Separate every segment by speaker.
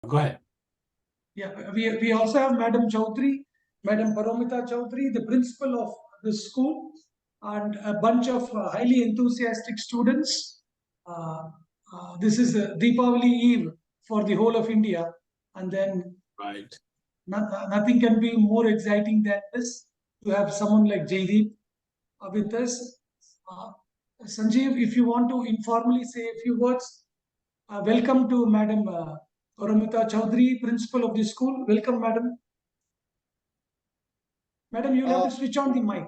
Speaker 1: Go ahead.
Speaker 2: Yeah, we also have Madam Chaudhary, Madam Paromita Chaudhary, the principal of the school, and a bunch of highly enthusiastic students. This is a Deepavali Eve for the whole of India, and then
Speaker 1: Right.
Speaker 2: nothing can be more exciting than this, to have someone like Jaideep with us. Sanjeev, if you want to informally say a few words, welcome to Madam Paramita Chaudhary, principal of the school. Welcome, Madam. Madam, you'll have to switch on the mic.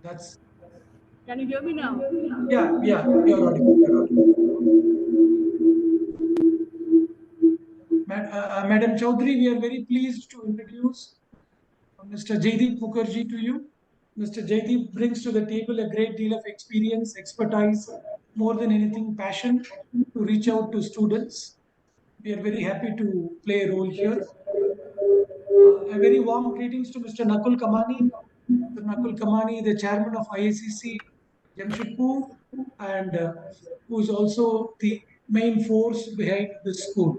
Speaker 2: That's.
Speaker 3: Can you hear me now?
Speaker 2: Yeah, you're audible. Madam Chaudhary, we are very pleased to introduce Mr. Jaideep Mukherjee to you. Mr. Jaideep brings to the table a great deal of experience, expertise, more than anything, passion to reach out to students. We are very happy to play a role here. A very warm greetings to Mr. Nakul Kamani. Mr. Nakul Kamani, the chairman of IACC Jamshedpur, and who is also the main force behind the school.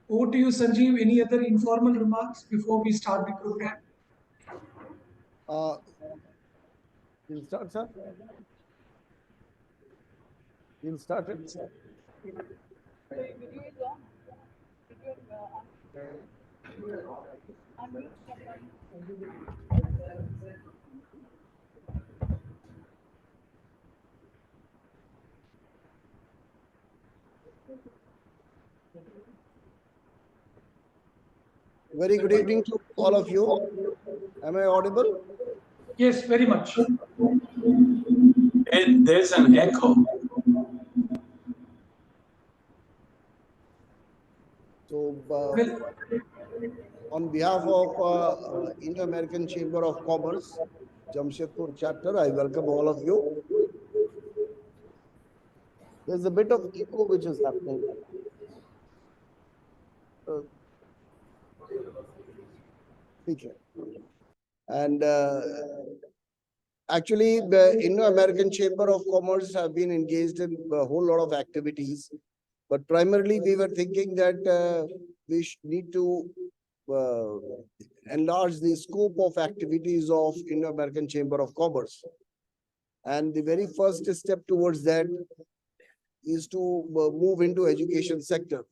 Speaker 2: Over to you, Sanjeev. Any other informal remarks before we start the program?
Speaker 4: We'll start, sir. We'll start it. Very good evening to all of you. Am I audible?
Speaker 2: Yes, very much.
Speaker 1: There's an echo.
Speaker 4: So, on behalf of Indo-American Chamber of Commerce, Jamshedpur chapter, I welcome all of you. There's a bit of echo which is happening. And actually, the Indo-American Chamber of Commerce have been engaged in a whole lot of activities. But primarily, we were thinking that we need to enlarge the scope of activities of Indo-American Chamber of Commerce. And the very first step towards that is to move into education sector.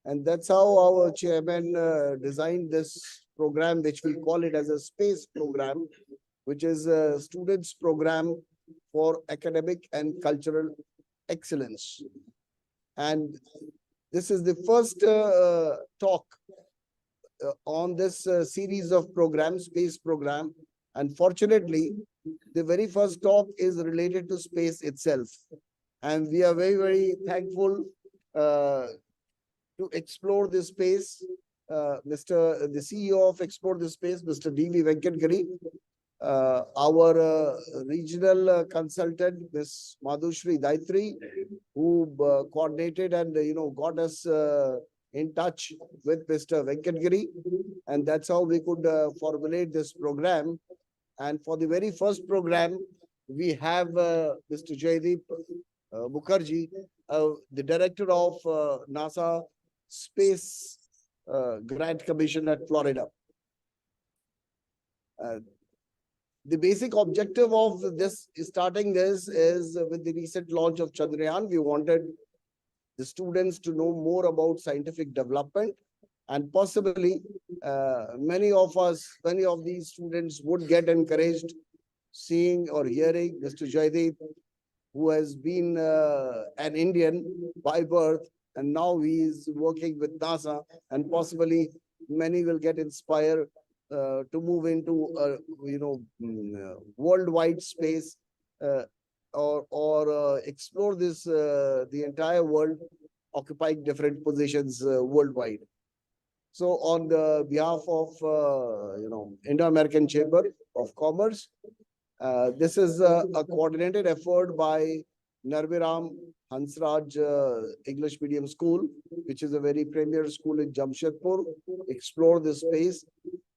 Speaker 4: And that's how our chairman designed this program, which we call it as a SPACE program, which is a students program for academic and cultural excellence. And this is the first talk on this series of programs, SPACE program. And fortunately, the very first talk is related to space itself. And we are very, very thankful to explore this space. The CEO of Explore this Space, Mr. D.V. Venkatgiri, our regional consultant, Ms. Madhushri Daitri, who coordinated and got us in touch with Mr. Venkatgiri, and that's how we could formulate this program. And for the very first program, we have Mr. Jaideep Mukherjee, the director of NASA Space Grant Commission at Florida. The basic objective of this starting this is with the recent launch of Chandrayaan. We wanted the students to know more about scientific development, and possibly many of these students would get encouraged seeing or hearing Mr. Jaideep, who has been an Indian by birth, and now he is working with NASA, and possibly many will get inspired to move into worldwide space or explore this the entire world, occupying different positions worldwide. So on the behalf of Indo-American Chamber of Commerce, this is a coordinated effort by Narbheram Hansraj English Medium School, which is a very premier school in Jamshedpur, Explore this Space,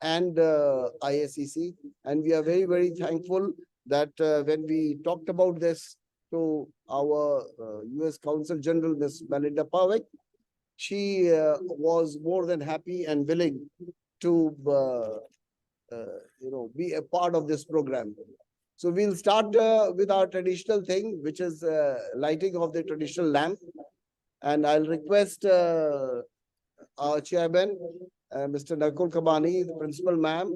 Speaker 4: and IACC. And we are very, very thankful that when we talked about this to our US Consul General, Ms. Melinda Pavek, she was more than happy and willing to be a part of this program. So we'll start with our traditional thing, which is lighting of the traditional lamp. And I'll request our chairman, Mr. Nakul Kabani, the principal ma'am,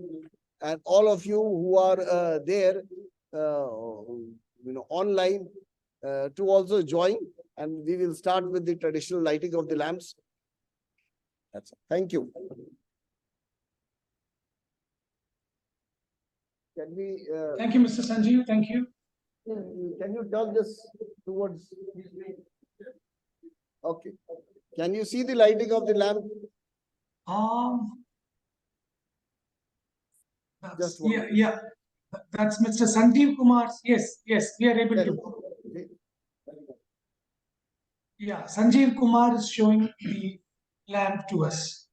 Speaker 4: and all of you who are there, online, to also join. And we will start with the traditional lighting of the lamps. That's it. Thank you. Can we?
Speaker 2: Thank you, Mr. Sanjeev. Thank you.
Speaker 4: Can you turn this towards? Okay. Can you see the lighting of the lamp? Just one.
Speaker 2: Yeah. That's Mr. Sanjeev Kumar. Yes, we are able to. Yeah, Sanjeev Kumar is showing the lamp to us.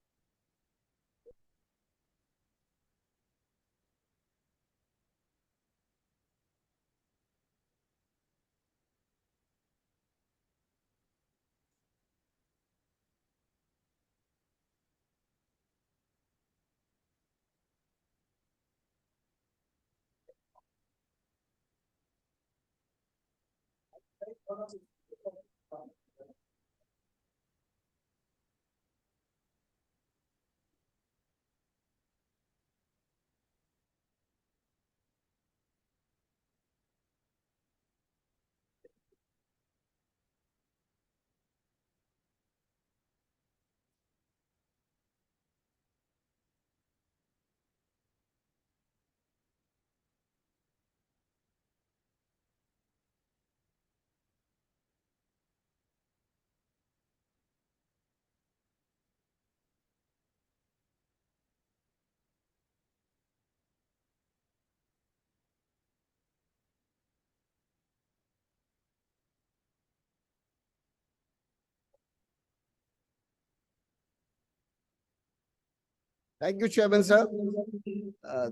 Speaker 4: Thank you, Chairman, sir.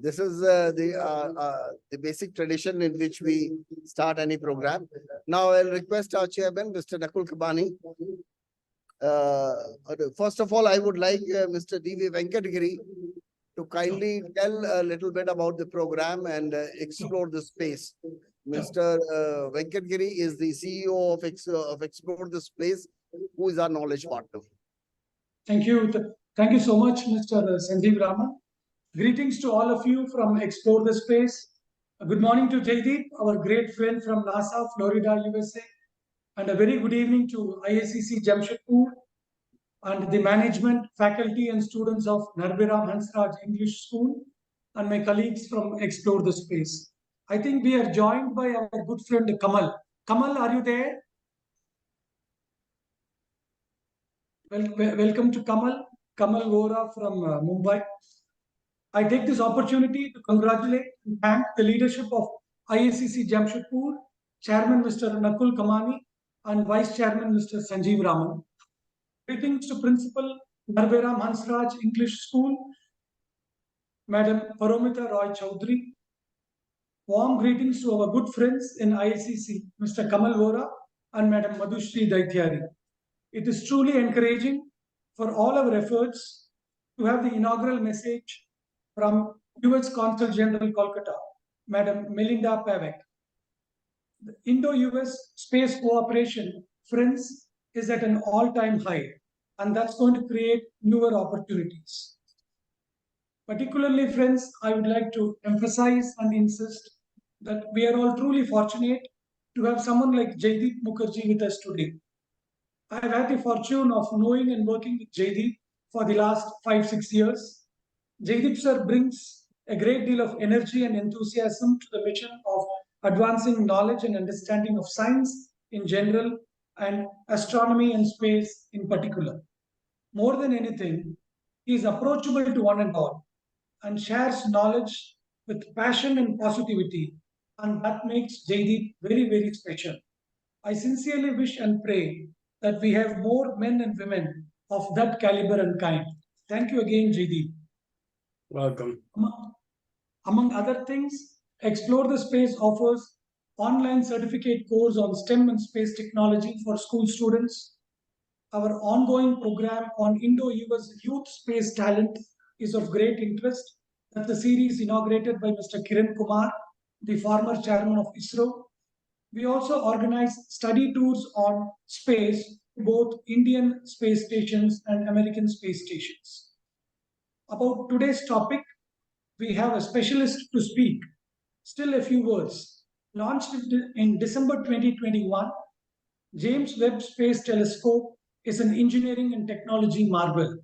Speaker 4: This is the basic tradition in which we start any program. Now I'll request our chairman, Mr. Nakul Kabani. First of all, I would like Mr. D.V. Venkatgiri to kindly tell a little bit about the program and explore the space. Mr. Venkatgiri is the CEO of Explore the Space, who is our knowledge partner.
Speaker 2: Thank you. Thank you so much, Mr. Sanjeev Raman. Greetings to all of you from Explore the Space. Good morning to Jaideep, our great friend from NASA, Florida, USA. And a very good evening to IACC Jamshedpur and the management, faculty and students of Narbheram Hansraj English School and my colleagues from Explore the Space. I think we are joined by our good friend Kamal. Kamal, are you there? Welcome to Kamal Vora from Mumbai. I take this opportunity to congratulate and thank the leadership of IACC Jamshedpur, Chairman Mr. Nakul Kamani and Vice Chairman Mr. Sanjeev Raman. Greetings to Principal Narbheram Hansraj English School, Madam Paromita Roy Chaudhary. Warm greetings to our good friends in IACC, Mr. Kamal Vora and Madam Madhushri Daityari. It is truly encouraging for all our efforts to have the inaugural message from US Consul General Kolkata, Madam Melinda Pavek. The Indo-US space cooperation, friends, is at an all-time high, and that's going to create newer opportunities. Particularly, friends, I would like to emphasize and insist that we are all truly fortunate to have someone like Jaideep Mukherjee with us today. I have had the fortune of knowing and working with Jaideep for the last 5-6 years. Jaideep sir brings a great deal of energy and enthusiasm to the mission of advancing knowledge and understanding of science in general and astronomy and space in particular. More than anything, he is approachable to one and all and shares knowledge with passion and positivity, and that makes Jaideep very, very special. I sincerely wish and pray that we have more men and women of that caliber and kind. Thank you again, Jaideep.
Speaker 1: Welcome.
Speaker 2: Among other things, Explore the Space offers online certificate course on STEM and space technology for school students. Our ongoing program on Indo-US Youth Space Talent is of great interest. That's a series inaugurated by Mr. Kiran Kumar, the former chairman of ISRO. We also organize study tours on space, both Indian space stations and American space stations. About today's topic, we have a specialist to speak. Still a few words. Launched in December 2021, James Webb Space Telescope is an engineering and technology marvel.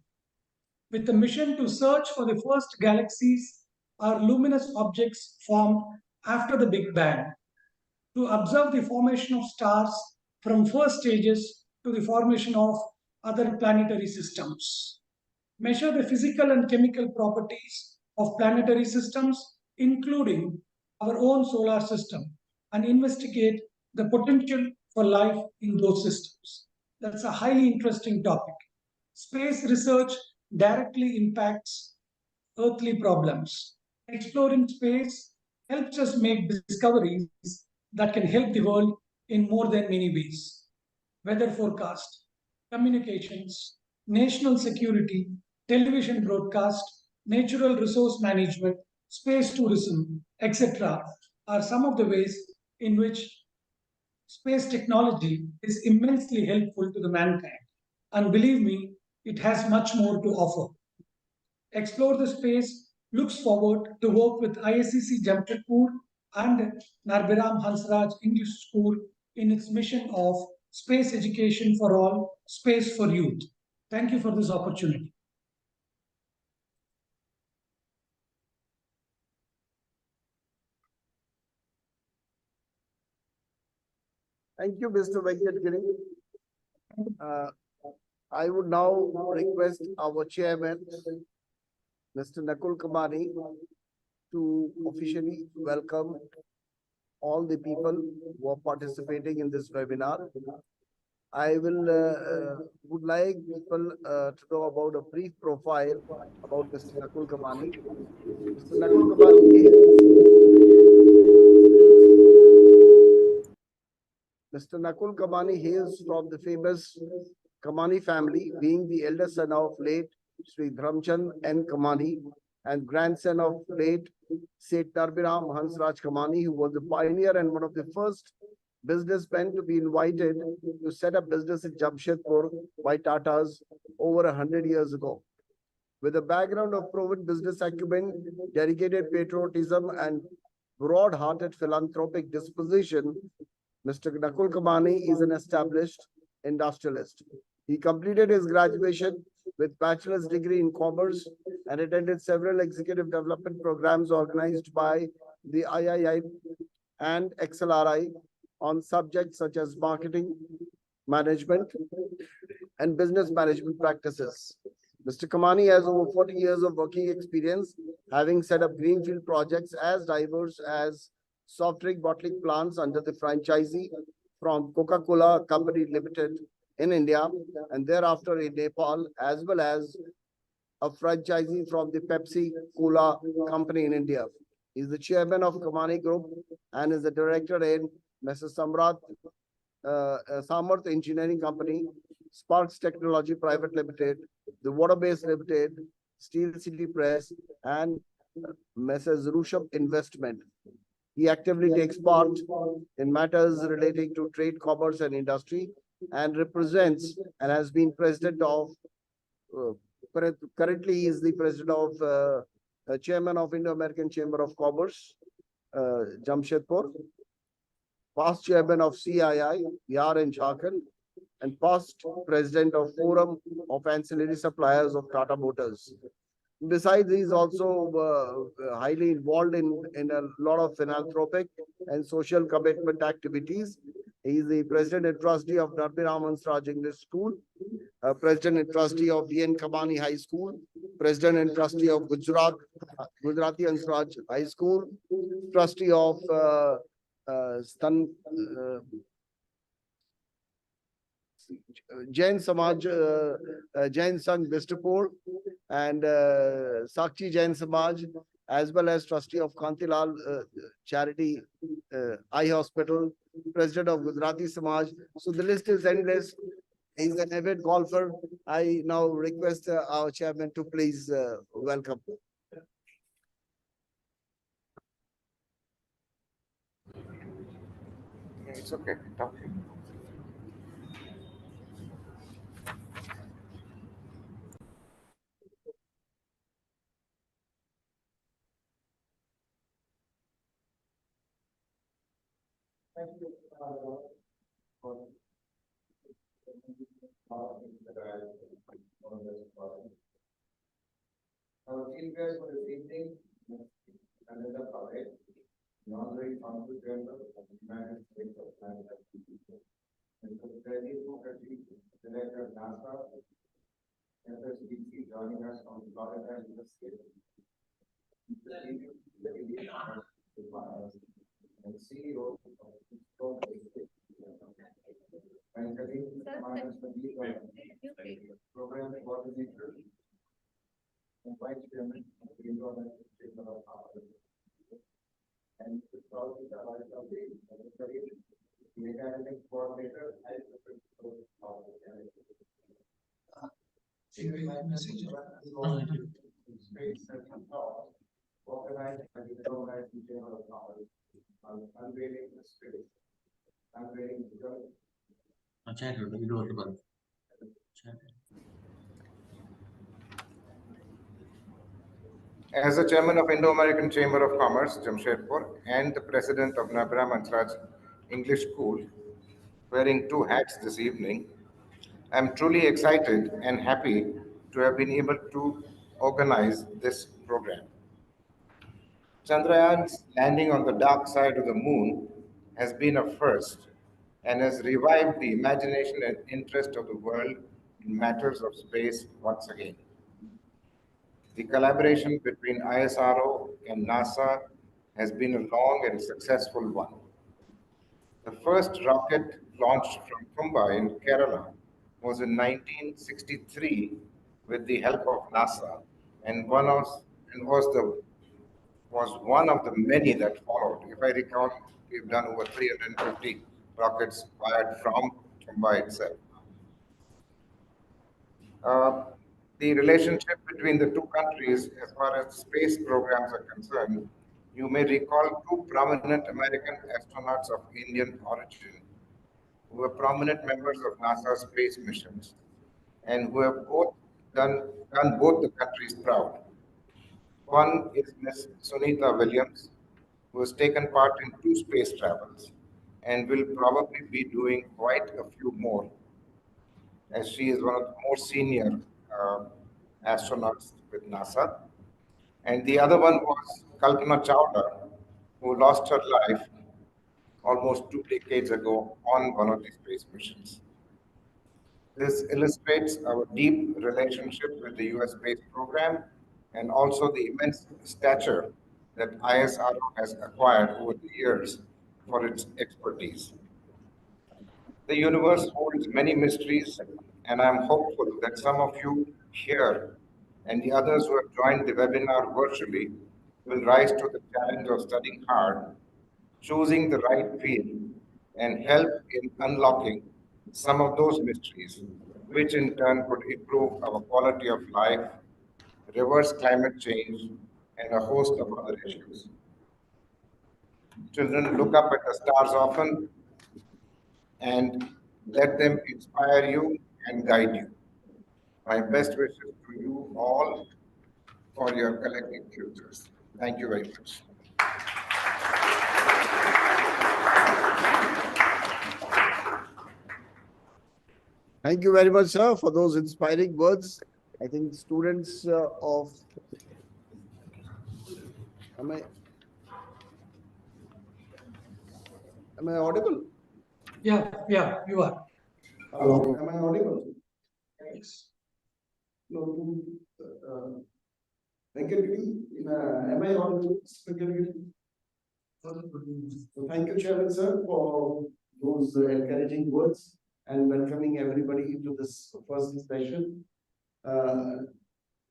Speaker 2: With a mission to search for the first galaxies or luminous objects formed after the Big Bang, to observe the formation of stars from first stages to the formation of other planetary systems, measure the physical and chemical properties of planetary systems, including our own solar system, and investigate the potential for life in those systems. That's a highly interesting topic. Space research directly impacts earthly problems. Exploring space helps us make discoveries that can help the world in more than many ways. Weather forecast, communications, national security, television broadcast, natural resource management, space tourism, etc., are some of the ways in which space technology is immensely helpful to the mankind. And believe me, it has much more to offer. Explore the Space looks forward to work with IACC Jamshedpur and Narbheram Hansraj English School in its mission of space education for all, space for youth. Thank you for this opportunity.
Speaker 4: Thank you, Mr. Venkatgiri. I would now request our chairman, Mr. Nakul Kamani, to officially welcome all the people who are participating in this webinar. I would like people to know about a brief profile about Mr. Nakul Kamani. Mr. Nakul Kamani Mr. Nakul Kamani hails from the famous Kamani family, being the elder son of late Sri Dharamchand N. Kamani and grandson of late Seth Narbheram Hansraj Kamani, who was the pioneer and one of the first businessmen to be invited to set up business in Jamshedpur by Tatas over 100 years ago. With a background of proven business acumen, dedicated patriotism, and broad-hearted philanthropic disposition, Mr. Nakul Kamani is an established industrialist. He completed his graduation with bachelor's degree in commerce and attended several executive development programs organized by the III and XLRI on subjects such as marketing, management, and business management practices. Mr. Kamani has over 40 years of working experience, having set up greenfield projects as diverse as soft drink bottling plants under the franchisee from Coca-Cola Company Limited in India and thereafter in Nepal, as well as a franchisee from the Pepsi Cola Company in India. He is the chairman of Kamani Group and is the director in Mrs. Samarth Engineering Company, Sparks Technology Private Limited, the Water Base Limited, Steel City Press, and Mrs. Rushabh Investment. He actively takes part in matters relating to trade, commerce, and industry, and represents and has been president of, currently he is the president of, chairman of Indo-American Chamber of Commerce, Jamshedpur, past chairman of CII, Bihar and Jharkhand, and past president of Forum of Ancillary Suppliers of Tata Motors. Besides, he is also highly involved in a lot of philanthropic and social commitment activities. He is the president and trustee of Narbheram Hansraj English School, president and trustee of VN Kamani High School, president and trustee of Gujarati Hansraj High School, trustee of Jain Samaj, Jain Sangh Bistapur, and Sakshi Jain Samaj, as well as trustee of Kantilal Charity Eye Hospital, president of Gujarati Samaj. So the list is endless. He's an avid golfer. I now request our chairman to please welcome.
Speaker 1: It's okay. Talk.
Speaker 5: Our chief guest for this evening, Ananda Parekh, the honorary consul general of the United States of America. Mr. Jaideep Mukherjee, director of NASA, FSDC, joining us from Florida, USA. Mr. and CEO of and program coordinator and vice chairman of the Environmental Chamber of Commerce. And the academic coordinator and the principal of the Space and Thought, organized by the International Chamber of Commerce on unveiling the space, unveiling the journey.
Speaker 1: As the chairman of Indo-American Chamber of Commerce, Jamshedpur, and the president of Narbheram Hansraj English School, wearing two hats this evening, I am truly excited and happy to have been able to organize this program. Chandrayaan's landing on the dark side of the moon has been a first and has revived the imagination and interest of the world in matters of space once again. The collaboration between ISRO and NASA has been a long and successful one. The first rocket launched from Mumbai in Kerala was in 1963 with the help of NASA and was one of the many that followed. If I recall, we've done over 350 rockets fired from Mumbai itself. Uh, the relationship between the two countries, as far as space programs are concerned, you may recall two prominent American astronauts of Indian origin who were prominent members of NASA's space missions and who have both done both the countries proud. One is Ms. Sunita Williams, who has taken part in two space travels and will probably be doing quite a few more, as she is one of the more senior uh, astronauts with NASA. And the other one was Kalpana Chawla, who lost her life almost 2 decades ago on one of these space missions. This illustrates our deep relationship with the US space program and also the immense stature that ISRO has acquired over the years for its expertise. The universe holds many mysteries, and I'm hopeful that some of you here and the others who have joined the webinar virtually will rise to the challenge of studying hard, choosing the right field, and help in unlocking some of those mysteries, which in turn could improve our quality of life, reverse climate change, and a host of other issues. Children, look up at the stars often and let them inspire you and guide you. My best wishes to you all for your collective futures. Thank you very much.
Speaker 4: Thank you very much, sir, for those inspiring words. I think students of am I audible?
Speaker 2: Yeah, you are.
Speaker 4: Hello, am I audible?
Speaker 2: Yes.
Speaker 4: No, Venkatgiri, am I audible? Venkatgiri? So thank you, Chairman, sir, for those encouraging words and welcoming everybody into this first session.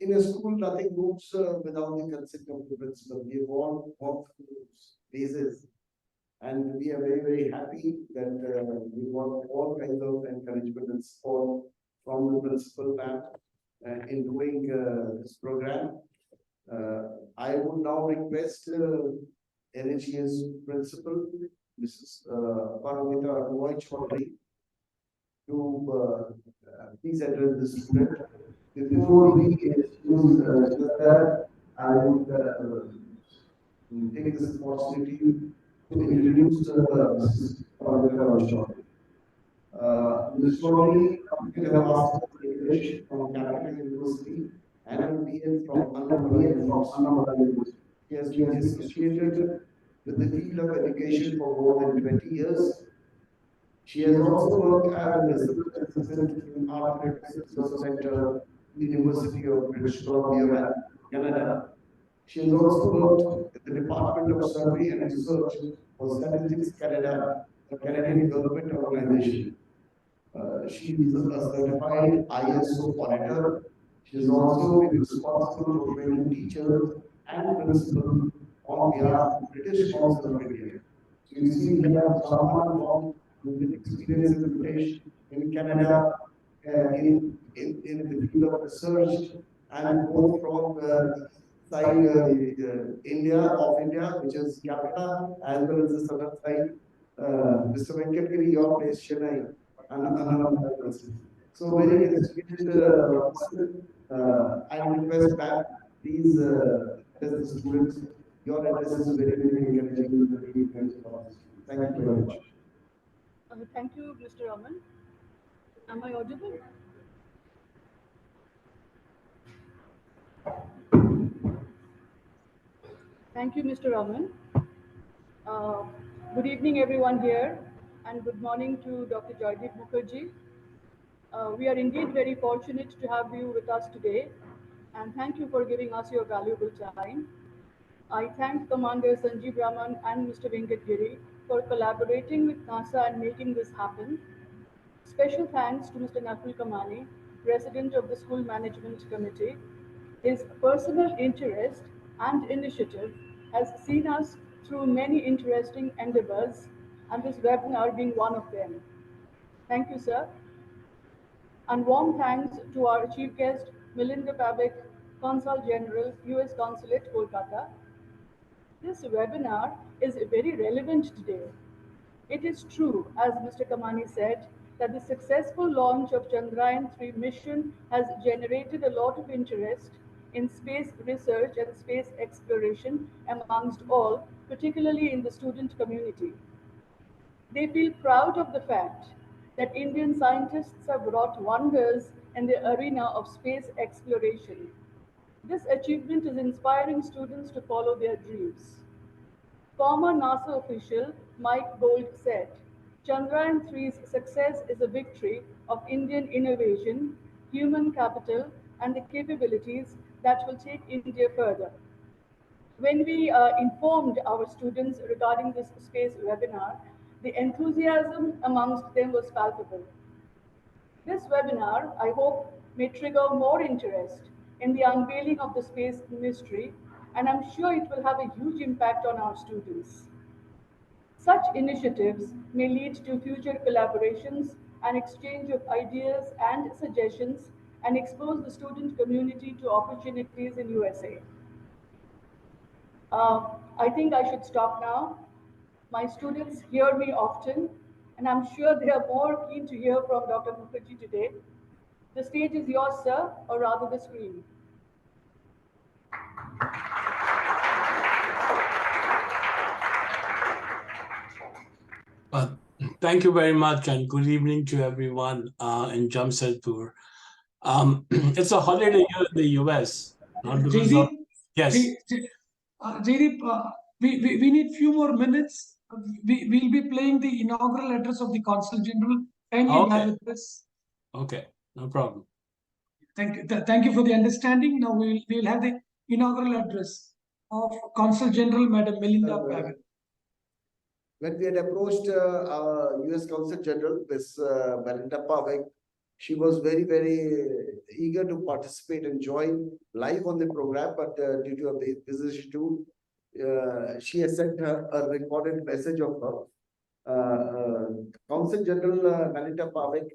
Speaker 4: in a school, nothing moves without the consent of the principal. We all work through those phases. And we are very, very happy that we want all kinds of encouragement and support from the principal ma'am in doing this program. I would now request NHES principal, Mrs. Paramita Roy Chaudhary, to please address the student. Before we introduce that, I would take this opportunity to introduce Mrs. Paramita Roy Chaudhary. Ms. Chaudhary completed her master's in English from Capital University and her BA from Annamala University. She has been associated with the field of education for more than 20 years. She has also worked as a research assistant in Architects Research Center, University of British Columbia, Canada. She has also worked at the Department of Survey and Research for Statistics Canada, a Canadian government organization. She is a certified ISO auditor. She has also been responsible for training teachers and principals on behalf of the British Council of India. So you see, we have someone from with experience in British, in Canada, in the field of research, and both from the side India, which is Calcutta, as well as the southern side. Mr. Venkatgiri, your place, Chennai, and another person. So very esteemed person. I request back, please address the students. Your address is very, very encouraging. Thank you very much.
Speaker 3: Thank you, Mr. Raman. Am I audible? Thank you, Mr. Raman. Good evening, everyone here, and good morning to Dr. Joydeep Mukherjee. We are indeed very fortunate to have you with us today, and thank you for giving us your valuable time. I thank Commander Sanjeev Raman and Mr. Venkatgiri for collaborating with NASA and making this happen. Special thanks to Mr. Nakul Kamani, President of the School Management Committee. His personal interest and initiative has seen us through many interesting endeavors, and this webinar being one of them. Thank you, sir. And warm thanks to our chief guest, Melinda Pavlik, Consul General, US Consulate, Kolkata. This webinar is very relevant today. It is true, as Mr. Kamani said, that the successful launch of Chandrayaan-3 mission has generated a lot of interest in space research and space exploration amongst all, particularly in the student community. They feel proud of the fact that Indian scientists have wrought wonders in the arena of space exploration. This achievement is inspiring students to follow their dreams. Former NASA official Mike Gold said, Chandrayaan-3's success is a victory of Indian innovation, human capital, and the capabilities that will take India further. When we informed our students regarding this space webinar, the enthusiasm amongst them was palpable. This webinar, I hope, may trigger more interest in the unveiling of the space mystery, and I'm sure it will have a huge impact on our students. Such initiatives may lead to future collaborations and exchange of ideas and suggestions and expose the student community to opportunities in USA. I think I should stop now. My students hear me often, and I'm sure they are more keen to hear from Dr. Mukherjee today. The stage is yours, sir, or rather the screen.
Speaker 6: Thank you very much, and good evening to everyone in Jamshedpur. It's a holiday here in the US. Yes.
Speaker 2: Jaydeep, we need few more minutes. We'll be playing the inaugural address of the Consul General. Kindly bear with us.
Speaker 6: Okay, no problem.
Speaker 2: Thank you. Thank you for the understanding. Now we'll have the inaugural address of Consul General Madam Melinda Pavlik.
Speaker 4: When we had approached our US Consul General, Ms. Melinda Pavlik, She was very, very eager to participate and join live on the program, but due to a busy schedule, she has sent her a recorded message of her. Consul General Melita Pavik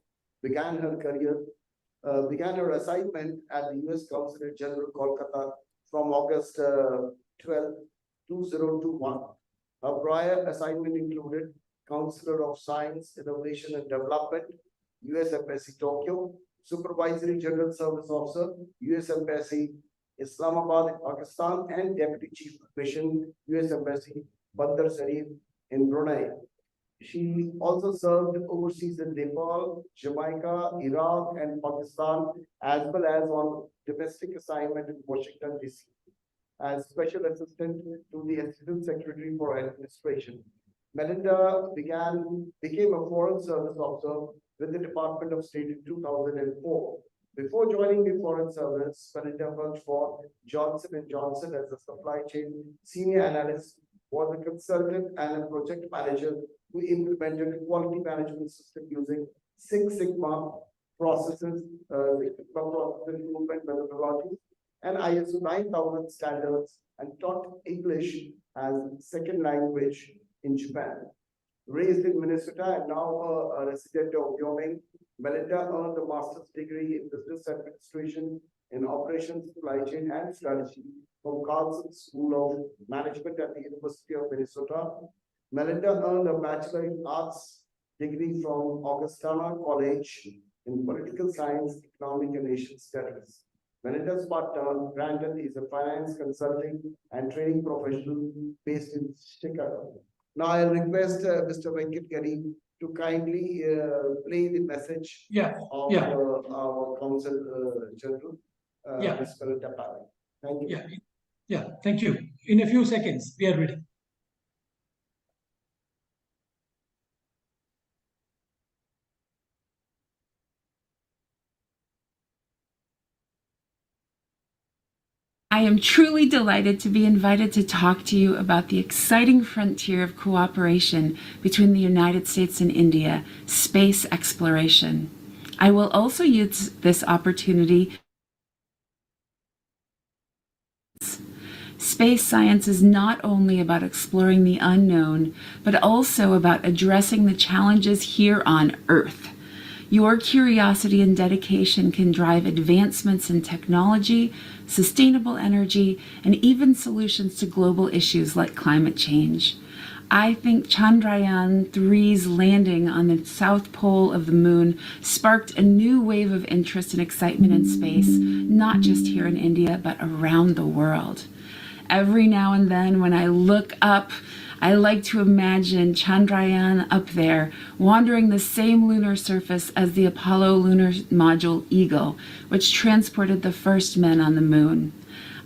Speaker 4: began her assignment at the U.S. Consulate General, Kolkata from August 12, 2021. Her prior assignment included Counselor of Science, Innovation and Development, U.S. Embassy, Tokyo, Supervisory General Service Officer, U.S. Embassy, Islamabad, Pakistan, and Deputy Chief of Mission, U.S. Embassy, Bandar Sharif in Brunei. She also served overseas in Nepal, Jamaica, Iraq, and Pakistan, as well as on domestic assignment in Washington, D.C. as Special Assistant to the Assistant Secretary for Administration. Melinda became a Foreign Service Officer with the Department of State in 2004. Before joining the Foreign Service, Melinda worked for Johnson & Johnson as a supply chain senior analyst, was a consultant and a project manager who implemented a quality management system using Six Sigma processes, improvement methodology, and ISO 9000 standards, and taught English as second language in Japan. Raised in Minnesota and now a resident of Wyoming, Melinda earned a master's degree in business administration in operations, supply chain, and strategy from Carlson School of Management at the University of Minnesota. Melinda earned a Bachelor in Arts degree from Augustana College in Political Science, Economic and Asian Studies. Melinda's partner, Brandon, is a finance consulting and training professional based in Chicago. Now I request Mr. Venkat Gari to kindly play the message of our Consul General, Ms. Melinda Pavik. Thank you.
Speaker 2: Thank you. In a few seconds, we are ready.
Speaker 7: I am truly delighted to be invited to talk to you about the exciting frontier of cooperation between the United States and India, space exploration. I will also use this opportunity. Space science is not only about exploring the unknown, but also about addressing the challenges here on Earth. Your curiosity and dedication can drive advancements in technology, sustainable energy, and even solutions to global issues like climate change. I think Chandrayaan-3's landing on the south pole of the moon sparked a new wave of interest and excitement in space, not just here in India, but around the world. Every now and then when I look up, I like to imagine Chandrayaan up there, wandering the same lunar surface as the Apollo lunar module Eagle, which transported the first men on the moon.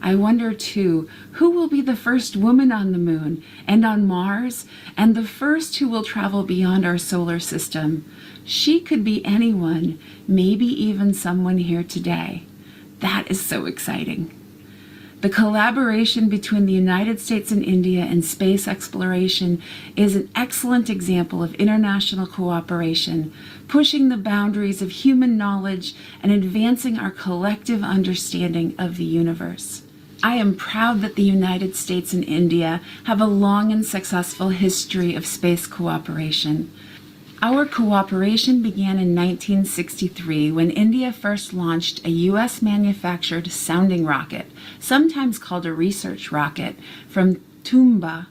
Speaker 7: I wonder too, who will be the first woman on the moon and on Mars, and the first who will travel beyond our solar system? She could be anyone, maybe even someone here today. That is so exciting. The collaboration between the United States and India in space exploration is an excellent example of international cooperation, pushing the boundaries of human knowledge and advancing our collective understanding of the universe. I am proud that the United States and India have a long and successful history of space cooperation. Our cooperation began in 1963 when India first launched a U.S.-manufactured sounding rocket, sometimes called a research rocket, from Tumba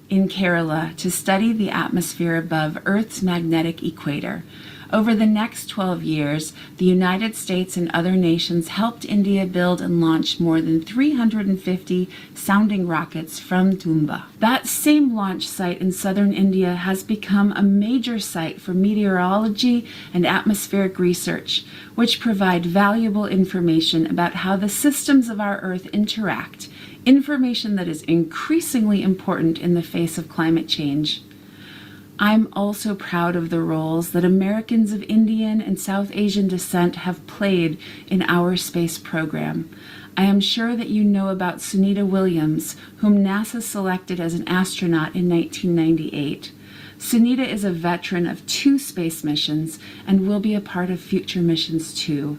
Speaker 7: in Kerala to study the atmosphere above Earth's magnetic equator. Over the next 12 years, the United States and other nations helped India build and launch more than 350 sounding rockets from Tumba. That same launch site in southern India has become a major site for meteorology and atmospheric research, which provide valuable information about how the systems of our Earth interact, information that is increasingly important in the face of climate change. I'm also proud of the roles that Americans of Indian and South Asian descent have played in our space program. I am sure that you know about Sunita Williams, whom NASA selected as an astronaut in 1998. Sunita is a veteran of 2 space missions and will be a part of future missions too.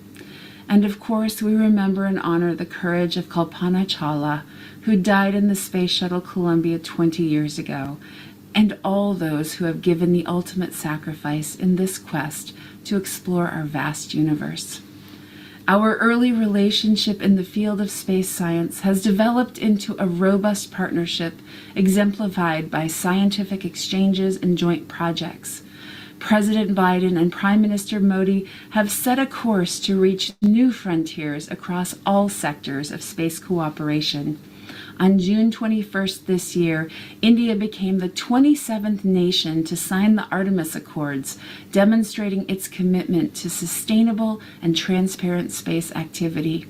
Speaker 7: And of course, we remember and honor the courage of Kalpana Chawla, who died in the Space Shuttle Columbia 20 years ago, and all those who have given the ultimate sacrifice in this quest to explore our vast universe. Our early relationship in the field of space science has developed into a robust partnership exemplified by scientific exchanges and joint projects. President Biden and Prime Minister Modi have set a course to reach new frontiers across all sectors of space cooperation. On June 21st this year, India became the 27th nation to sign the Artemis Accords, demonstrating its commitment to sustainable and transparent space activity.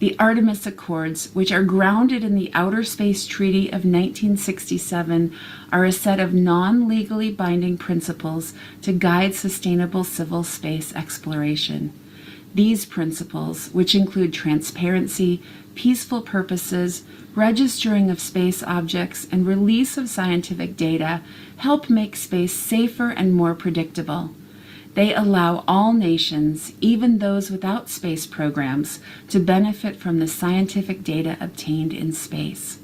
Speaker 7: The Artemis Accords, which are grounded in the Outer Space Treaty of 1967, are a set of non-legally binding principles to guide sustainable civil space exploration. These principles, which include transparency, peaceful purposes, registering of space objects, and release of scientific data, help make space safer and more predictable. They allow all nations, even those without space programs, to benefit from the scientific data obtained in space.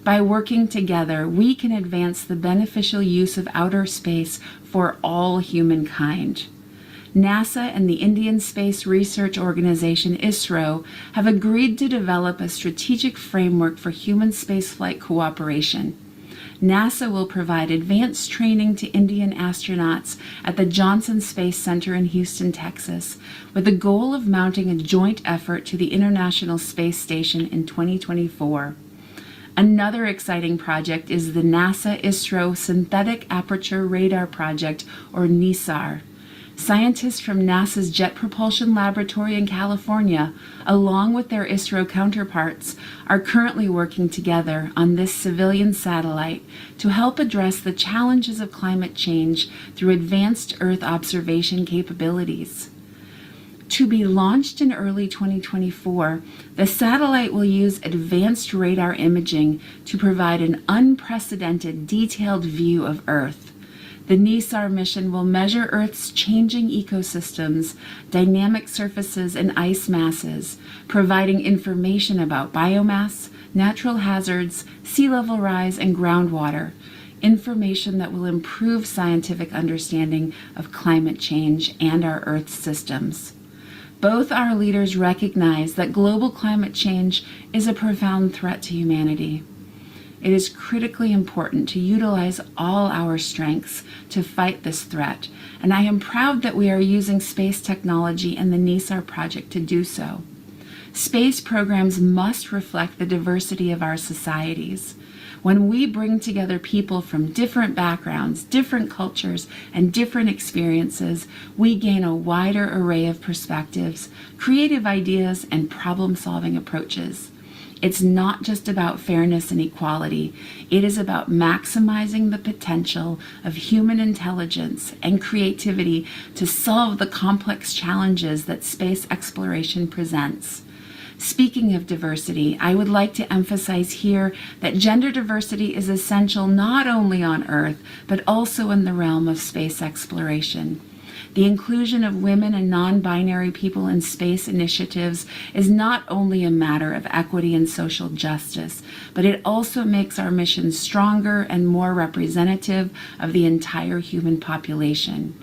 Speaker 7: By working together, we can advance the beneficial use of outer space for all humankind. NASA and the Indian Space Research Organization ISRO have agreed to develop a strategic framework for human spaceflight cooperation. NASA will provide advanced training to Indian astronauts at the Johnson Space Center in Houston, Texas, with the goal of mounting a joint effort to the International Space Station in 2024. Another exciting project is the NASA-ISRO Synthetic Aperture Radar Project, or NESAR. Scientists from NASA's Jet Propulsion Laboratory in California, along with their ISRO counterparts, are currently working together on this civilian satellite to help address the challenges of climate change through advanced Earth observation capabilities. To be launched in early 2024, the satellite will use advanced radar imaging to provide an unprecedented detailed view of Earth. The NESAR mission will measure Earth's changing ecosystems, dynamic surfaces, and ice masses, providing information about biomass, natural hazards, sea level rise, and groundwater, information that will improve scientific understanding of climate change and our Earth's systems. Both our leaders recognize that global climate change is a profound threat to humanity. It is critically important to utilize all our strengths to fight this threat, and I am proud that we are using space technology and the NESAR project to do so. Space programs must reflect the diversity of our societies. When we bring together people from different backgrounds, different cultures, and different experiences, we gain a wider array of perspectives, creative ideas, and problem-solving approaches. It's not just about fairness and equality. It is about maximizing the potential of human intelligence and creativity to solve the complex challenges that space exploration presents. Speaking of diversity, I would like to emphasize here that gender diversity is essential not only on Earth, but also in the realm of space exploration. The inclusion of women and non-binary people in space initiatives is not only a matter of equity and social justice, but it also makes our mission stronger and more representative of the entire human population.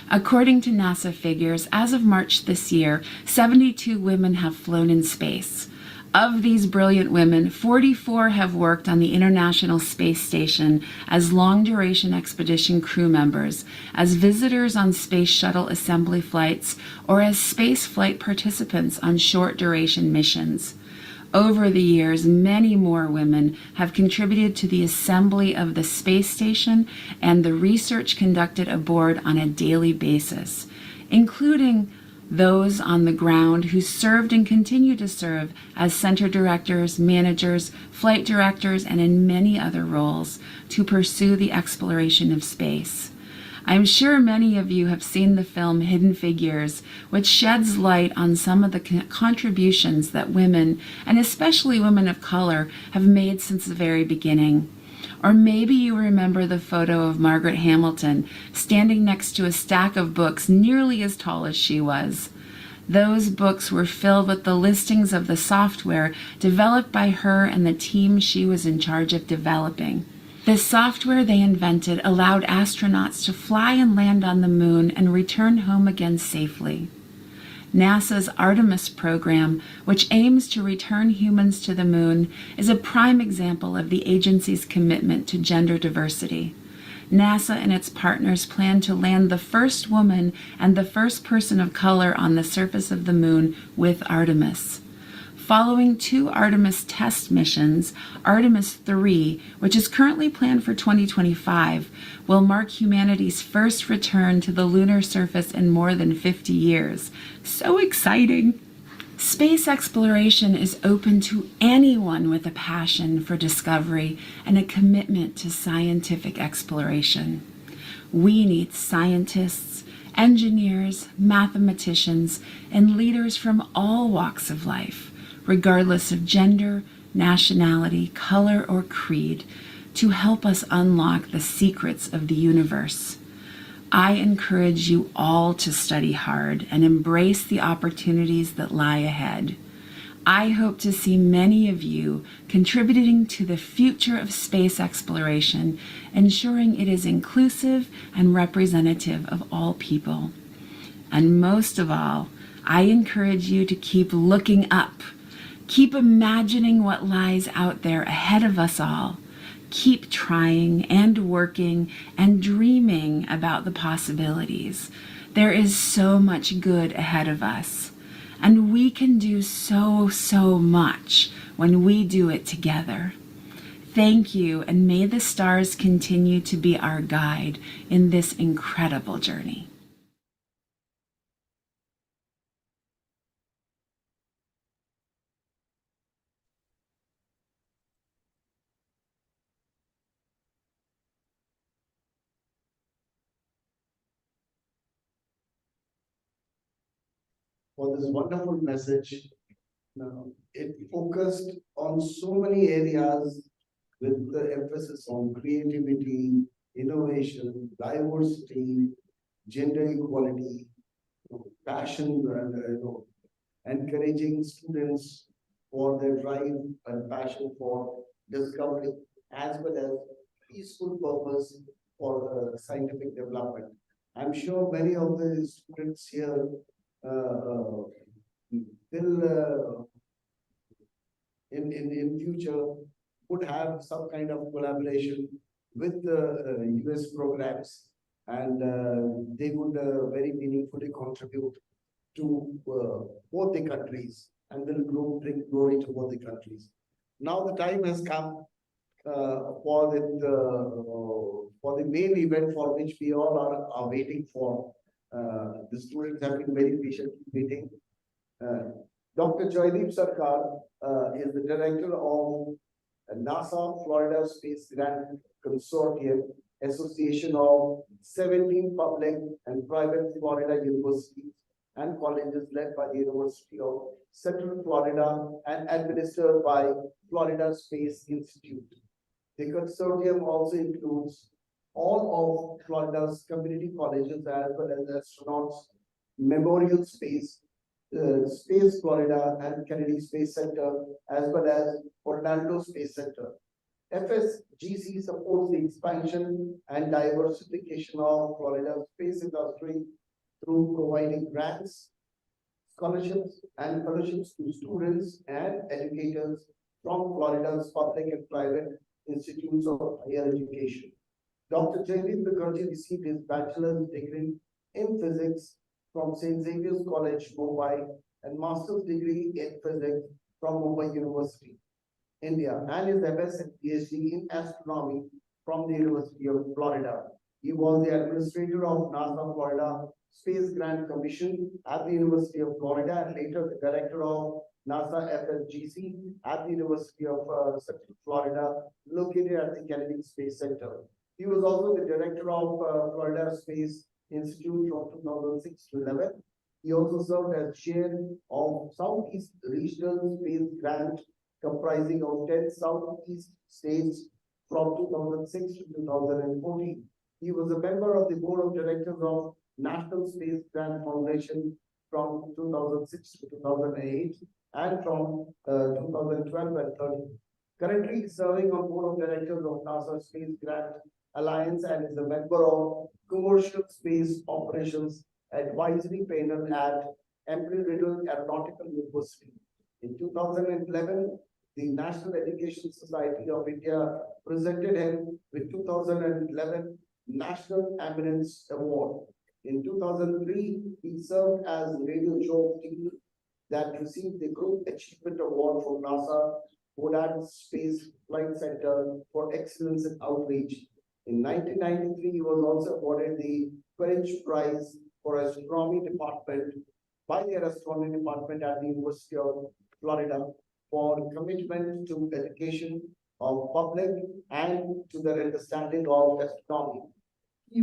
Speaker 7: According to NASA figures, as of March this year, 72 women have flown in space. Of these brilliant women, 44 have worked on the International Space Station as long-duration expedition crew members, as visitors on Space Shuttle assembly flights, or as space flight participants on short-duration missions. Over the years, many more women have contributed to the assembly of the space station and the research conducted aboard on a daily basis, including those on the ground who served and continue to serve as center directors, managers, flight directors, and in many other roles to pursue the exploration of space. I'm sure many of you have seen the film Hidden Figures, which sheds light on some of the contributions that women, and especially women of color, have made since the very beginning. Or maybe you remember the photo of Margaret Hamilton standing next to a stack of books nearly as tall as she was. Those books were filled with the listings of the software developed by her and the team she was in charge of developing. The software they invented allowed astronauts to fly and land on the moon and return home again safely. NASA's Artemis program, which aims to return humans to the moon, is a prime example of the agency's commitment to gender diversity. NASA and its partners plan to land the first woman and the first person of color on the surface of the moon with Artemis. Following 2 Artemis test missions, Artemis 3, which is currently planned for 2025, will mark humanity's first return to the lunar surface in more than 50 years. So exciting! Space exploration is open to anyone with a passion for discovery and a commitment to scientific exploration. We need scientists, engineers, mathematicians, and leaders from all walks of life, regardless of gender, nationality, color, or creed, to help us unlock the secrets of the universe. I encourage you all to study hard and embrace the opportunities that lie ahead. I hope to see many of you contributing to the future of space exploration, ensuring it is inclusive and representative of all people. And most of all, I encourage you to keep looking up. Keep imagining what lies out there ahead of us all. Keep trying and working and dreaming about the possibilities. There is so much good ahead of us. And we can do so much when we do it together. Thank you, and may the stars continue to be our guide in this incredible journey.
Speaker 4: For this wonderful message. It focused on so many areas with the emphasis on creativity, innovation, diversity, gender equality, passion, and encouraging students for their drive and passion for discovery, as well as peaceful purpose for scientific development. I'm sure many of the students here will in future would have some kind of collaboration with the US programs, and they would very meaningfully contribute to both the countries and will bring glory to both the countries. Now the time has come for the main event for which we all are waiting for. The students have been very patiently waiting. Dr. Joydeep Sarkar is the director of NASA Florida Space Grant Consortium, association of 17 public and private Florida universities and colleges led by the University of Central Florida and administered by Florida Space Institute. The consortium also includes all of Florida's community colleges as well as astronauts, Memorial Space, Space Florida and Kennedy Space Center, as well as Orlando Space Center. FSGC supports the expansion and diversification of Florida's space industry through providing grants, scholarships, and fellowships to students and educators from Florida's public and private institutes of higher education. Dr. Jaideep Mukherjee received his bachelor's degree in physics from St. Xavier's College, Mumbai, and master's degree in physics from Mumbai University, India, and his MS and PhD in astronomy from the University of Florida. He was the administrator of NASA Florida Space Grant Commission at the University of Florida, and later the director of NASA FSGC at the University of Central Florida, located at the Kennedy Space Center. He was also the director of Florida Space Institute from 2006 to 11. He also served as chair of Southeast Regional Space Grant, comprising of 10 Southeast states from 2006 to 2014. He was a member of the board of directors of National Space Grant Foundation from 2006 to 2008 and from 2012 and 13. Currently serving on board of directors of NASA Space Grant Alliance and is a member of Commercial Space Operations Advisory Panel at Embry-Riddle Aeronautical University. In 2011, the National Education Society of India presented him with 2011 National Eminence Award. In 2003, he served as radio show team that received the Group Achievement Award from NASA Goddard Space Flight Center for excellence in outreach. In 1993, he was also awarded the Courage Prize for Astronomy Department by the Astronomy Department at the University of Florida for commitment to education of public and to their understanding of astronomy. He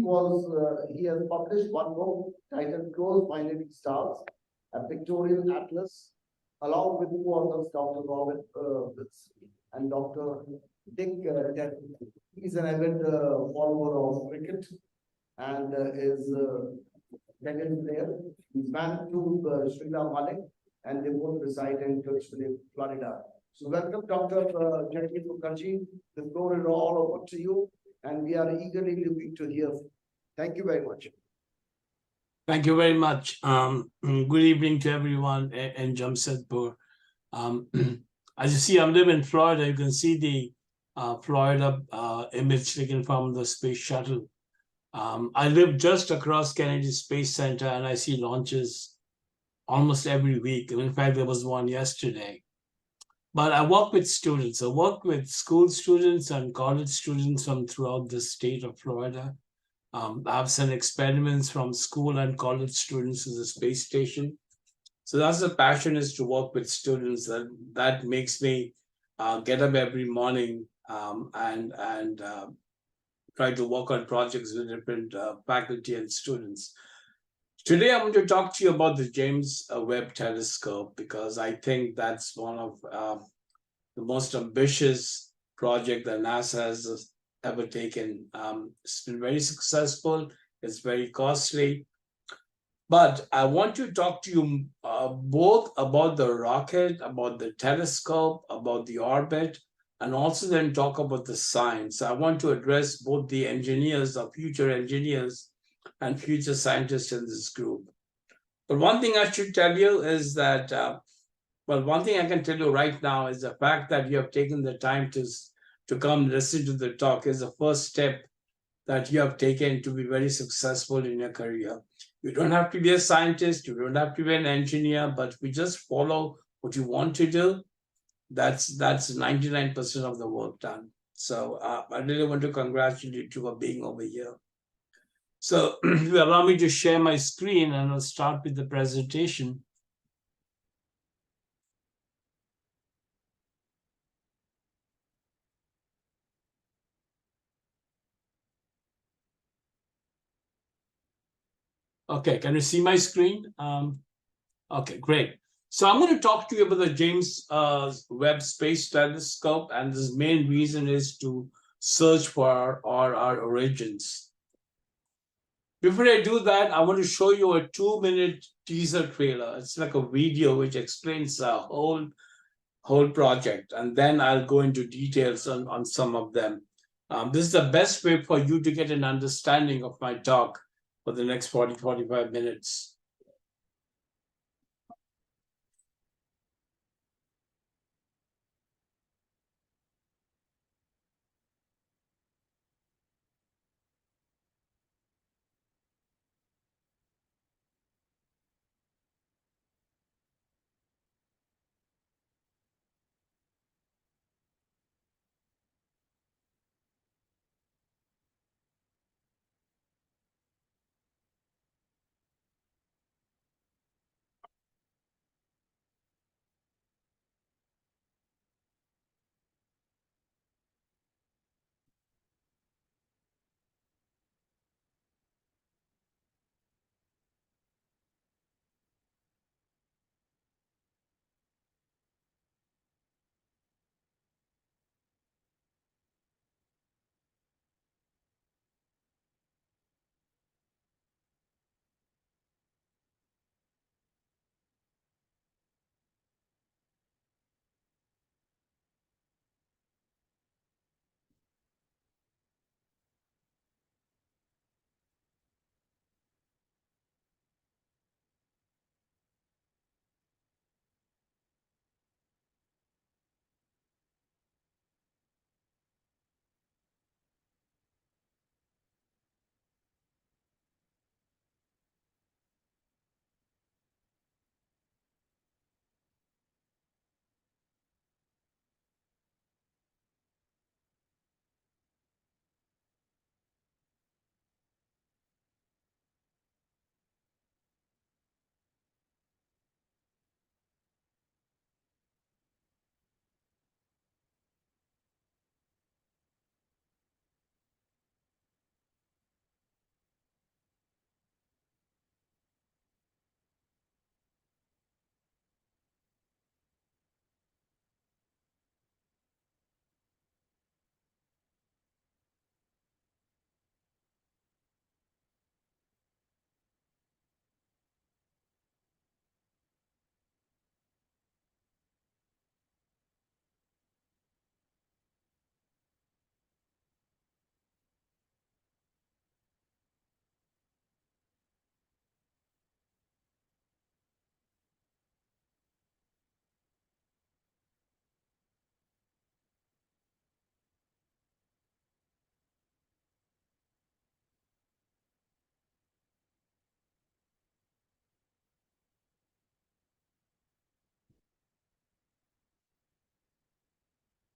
Speaker 4: has published one book titled Close Binary Stars, a pictorial atlas, along with two others, Dr. Robert and Dr. Dick Denton. He's an avid follower of cricket and is tennis player. He's married to Srila Malik, and they both reside in Kirksville, Florida. So welcome, Dr. Jagdeep Mukherjee. The floor is all over to you, and we are eagerly looking to hear. Thank you very much.
Speaker 6: Thank you very much. Good evening to everyone in Jamshedpur. As you see, I live in Florida. You can see the Florida image taken from the space shuttle. I live just across Kennedy Space Center, and I see launches almost every week. In fact, there was one yesterday. But I work with students. I work with school students and college students from throughout the state of Florida. I've sent experiments from school and college students to the space station. So that's the passion, is to work with students. That makes me get up every morning and try to work on projects with different faculty and students. Today, I'm going to talk to you about the James Webb Telescope, because I think that's one of the most ambitious project that NASA has ever taken. It's been very successful. It's very costly. But I want to talk to you both about the rocket, about the telescope, about the orbit, and also then talk about the science. I want to address both the engineers, the future engineers, and future scientists in this group. But one thing I should tell you is that, one thing I can tell you right now is the fact that you have taken the time to come listen to the talk is the first step that you have taken to be very successful in your career. You don't have to be a scientist, you don't have to be an engineer, but we just follow what you want to do. That's 99% of the work done. So I really want to congratulate you for being over here. So you allow me to share my screen, and I'll start with the presentation. Okay, can you see my screen? Okay, great. So I'm going to talk to you about the James Webb Space Telescope, and this main reason is to search for our origins. Before I do that, I want to show you a 2-minute teaser trailer. It's like a video which explains the whole project, and then I'll go into details on some of them. This is the best way for you to get an understanding of my talk for the next 45 minutes.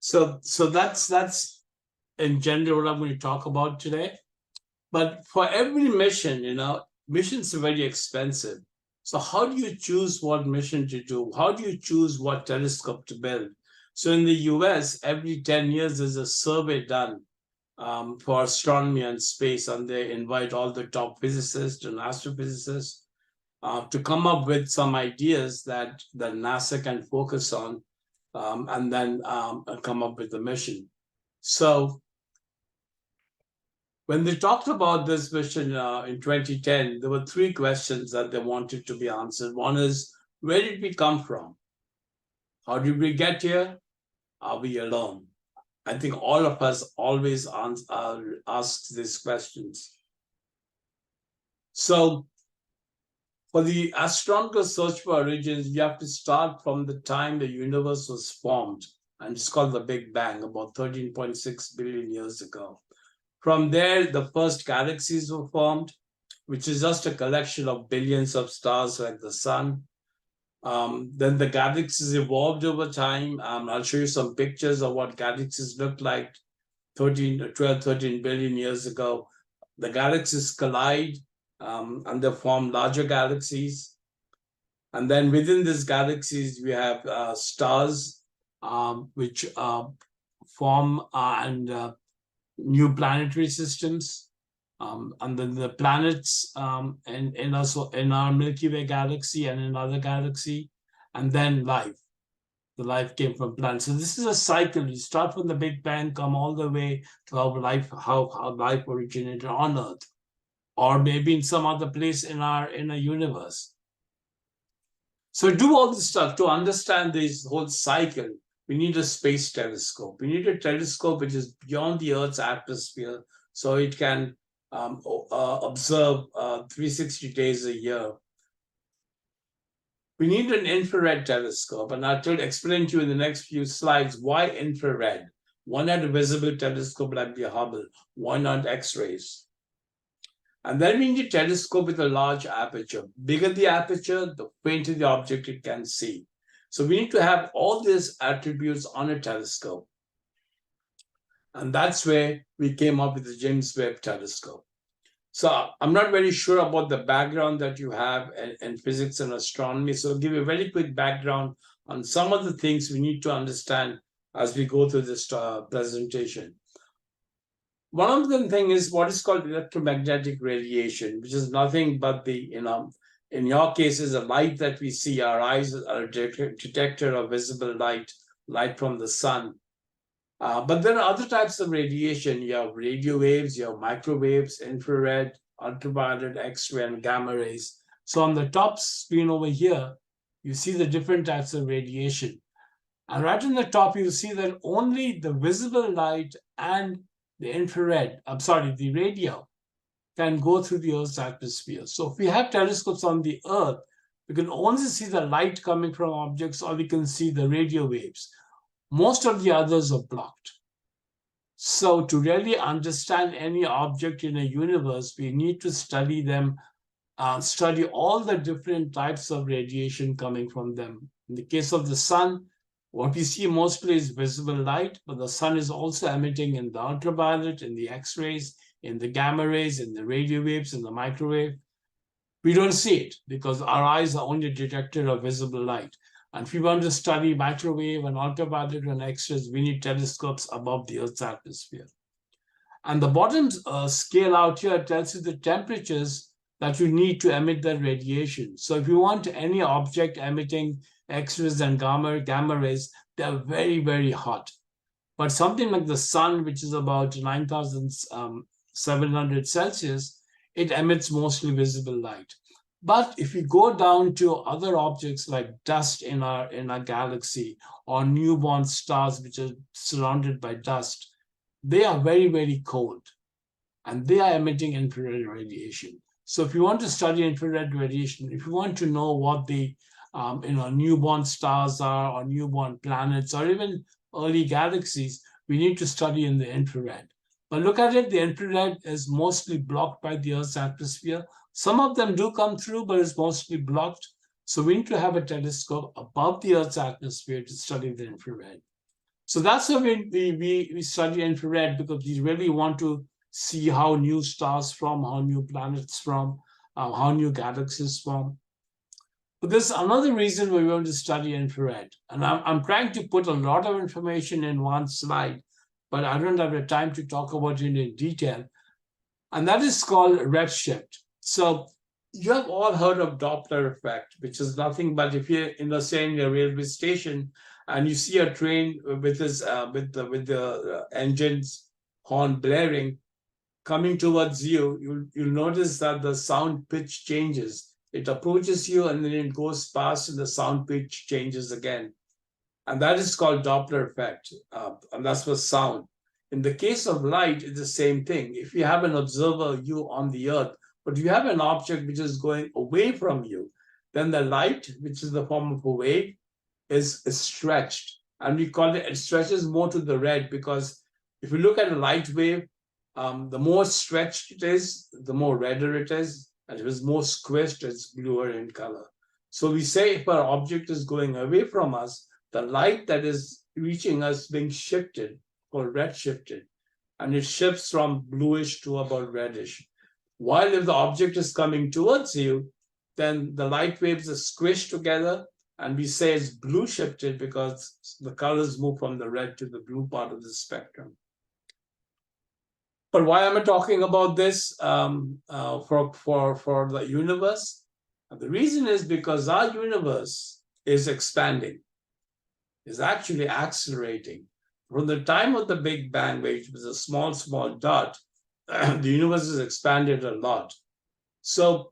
Speaker 6: So that's in general what I'm going to talk about today. But for every mission, missions are very expensive. So how do you choose what mission to do? How do you choose what telescope to build? So in the US, every 10 years, there's a survey done for astronomy and space, and they invite all the top physicists and astrophysicists to come up with some ideas that NASA can focus on, and then come up with a mission. So when they talked about this mission in 2010, there were three questions that they wanted to be answered. One is, where did we come from? How did we get here? Are we alone? I think all of us always ask these questions. So for the astronomical search for origins, you have to start from the time the universe was formed, and it's called the Big Bang, about 13.6 billion years ago. From there, the first galaxies were formed, which is just a collection of billions of stars like the sun. Then the galaxies evolved over time. I'll show you some pictures of what galaxies looked like 12, 13 billion years ago. The galaxies collide and they form larger galaxies. And then within these galaxies, we have stars, which form new planetary systems, and then the planets in our Milky Way galaxy and in other galaxy, and then life. The life came from planets. So this is a cycle. You start from the Big Bang, come all the way to how life originated on Earth, or maybe in some other place in a universe. So do all this stuff to understand this whole cycle. We need a space telescope. We need a telescope which is beyond the Earth's atmosphere, so it can observe 360 days a year. We need an infrared telescope, and I'll explain to you in the next few slides why infrared. Why not a visible telescope like the Hubble? Why not X-rays? And then we need a telescope with a large aperture. Bigger the aperture, the fainter the object it can see. So we need to have all these attributes on a telescope. And that's where we came up with the James Webb telescope. So I'm not very sure about the background that you have in physics and astronomy. So I'll give you a very quick background on some of the things we need to understand as we go through this presentation. One of the things is what is called electromagnetic radiation, which is nothing but in your case, is a light that we see. Our eyes are a detector of visible light from the sun. But there are other types of radiation. You have radio waves, you have microwaves, infrared, ultraviolet, X-ray, and gamma rays. So on the top screen over here, you see the different types of radiation. And right on the top, you see that only the visible light and the the radio can go through the Earth's atmosphere. So if we have telescopes on the Earth, we can only see the light coming from objects, or we can see the radio waves. Most of the others are blocked. So to really understand any object in a universe, we need to study them, study all the different types of radiation coming from them. In the case of the sun, what we see mostly is visible light, but the sun is also emitting in the ultraviolet, in the X-rays, in the gamma rays, in the radio waves, in the microwave. We don't see it because our eyes are only a detector of visible light. And if we want to study microwave and ultraviolet and X-rays, we need telescopes above the Earth's atmosphere. And the bottom scale out here tells you the temperatures that you need to emit that radiation. So if you want any object emitting X-rays and gamma rays, they're very, very hot. But something like the sun, which is about 9,700 Celsius, it emits mostly visible light. But if we go down to other objects like dust in our galaxy, or newborn stars which are surrounded by dust, they are very, very cold, and they are emitting infrared radiation. So if you want to study infrared radiation, if you want to know what the newborn stars are, or newborn planets, or even early galaxies, we need to study in the infrared. But look at it, the infrared is mostly blocked by the Earth's atmosphere. Some of them do come through, but it's mostly blocked. So we need to have a telescope above the Earth's atmosphere to study the infrared. So that's why we study infrared, because we really want to see how new stars form, how new planets form, how new galaxies form. But there's another reason we want to study infrared. And I'm trying to put a lot of information in one slide, but I don't have the time to talk about it in detail. And that is called redshift. So you have all heard of Doppler effect, which is nothing but if you're in a railway station and you see a train with the engines horn blaring coming towards you, you'll notice that the sound pitch changes. It approaches you and then it goes past and the sound pitch changes again. And that is called Doppler effect. And that's for sound. In the case of light, it's the same thing. If you have an observer, you on the earth, but you have an object which is going away from you, then the light, which is the form of a wave, is stretched. And we call it stretches more to the red, because if you look at a light wave, the more stretched it is, the more redder it is. And if it's more squished, it's bluer in color. So we say if our object is going away from us, the light that is reaching us being shifted, or red shifted, and it shifts from bluish to about reddish. While if the object is coming towards you, then the light waves are squished together, and we say it's blue shifted because the colors move from the red to the blue part of the spectrum. But why am I talking about this for the universe? And the reason is because our universe is expanding, is actually accelerating. From the time of the Big Bang, which was a small dot, the universe has expanded a lot. So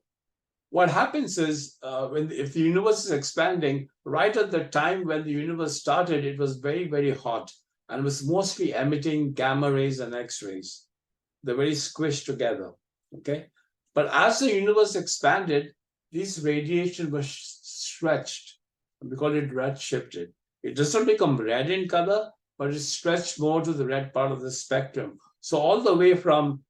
Speaker 6: what happens is, if the universe is expanding, right at the time when the universe started, it was very, very hot, and was mostly emitting gamma rays and X-rays. They're very squished together, okay? But as the universe expanded, these radiation was stretched, and we call it red-shifted. It doesn't become red in color, but it's stretched more to the red part of the spectrum. So all the way from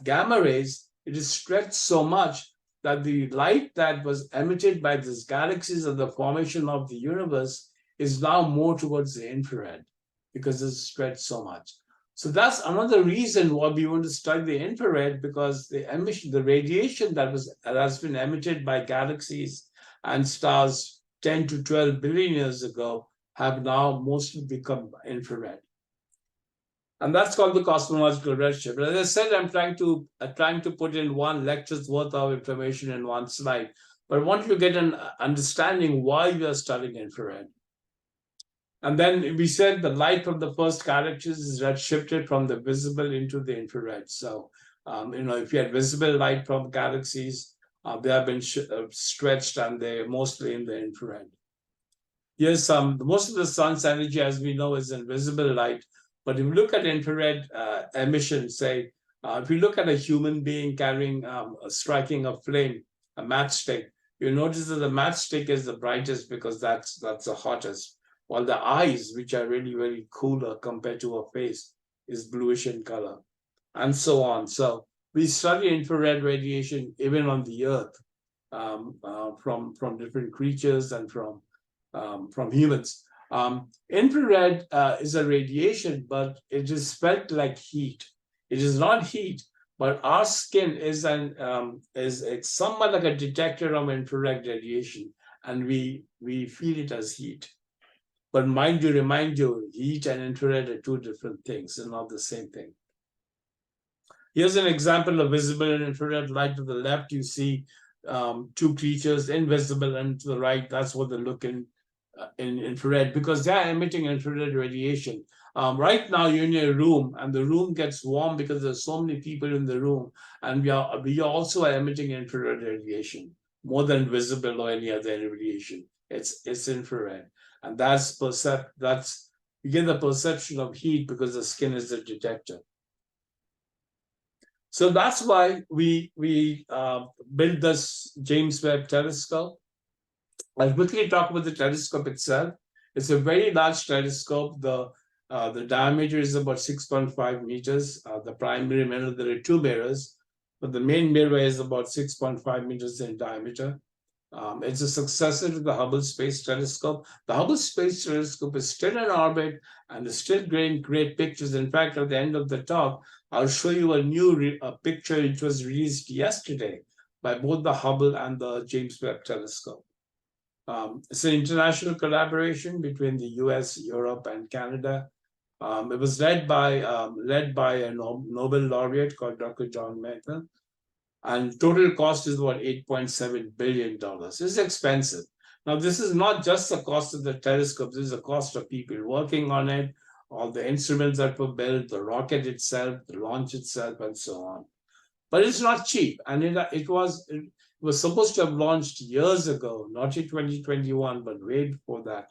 Speaker 6: gamma rays, it is stretched so much that the light that was emitted by these galaxies at the formation of the universe is now more towards the infrared, because it's stretched so much. So that's another reason why we want to study the infrared, because the emission, the radiation that has been emitted by galaxies and stars 10 to 12 billion years ago have now mostly become infrared. And that's called the cosmological redshift. But as I said, I'm trying to put in one lecture's worth of information in one slide. But I want you to get an understanding why we are studying infrared. And then we said the light from the first galaxies is redshifted from the visible into the infrared. So, if you had visible light from galaxies, they have been stretched, and they're mostly in the infrared. Yes, most of the sun's energy, as we know, is in visible light. But if you look at infrared emission, say, if you look at a human being carrying, striking a flame, a matchstick, you notice that the matchstick is the brightest because that's the hottest. While the eyes, which are really, very cooler compared to a face, is bluish in color, and so on. So we study infrared radiation even on the Earth, from different creatures and from humans. Infrared is a radiation, but it is felt like heat. It is not heat, but our skin is it's somewhat like a detector of infrared radiation, and we feel it as heat. But remind you, heat and infrared are two different things, they're not the same thing. Here's an example of visible and infrared light. To the left, you see two creatures, invisible, and to the right, that's what they look in infrared, because they're emitting infrared radiation. Right now, you're in a room, and the room gets warm because there's so many people in the room, and we are also emitting infrared radiation, more than visible or any other radiation. It's infrared. And you get the perception of heat because the skin is the detector. So that's why we built this James Webb telescope. I'll quickly talk about the telescope itself. It's a very large telescope. The diameter is about 6.5 meters. The primary mirror, there are two mirrors, but the main mirror is about 6.5 meters in diameter. It's a successor to the Hubble Space Telescope. The Hubble Space Telescope is still in orbit and is still getting great pictures. In fact, at the end of the talk, I'll show you a new picture which was released yesterday by both the Hubble and the James Webb Telescope. It's an international collaboration between the US, Europe, and Canada. It was led by a Nobel laureate called Dr. John Mehta. And total cost is about $8.7 billion. This is expensive. Now, this is not just the cost of the telescope. This is the cost of people working on it, all the instruments that were built, the rocket itself, the launch itself, and so on. But it's not cheap. And it was supposed to have launched years ago, not in 2021, but way before that.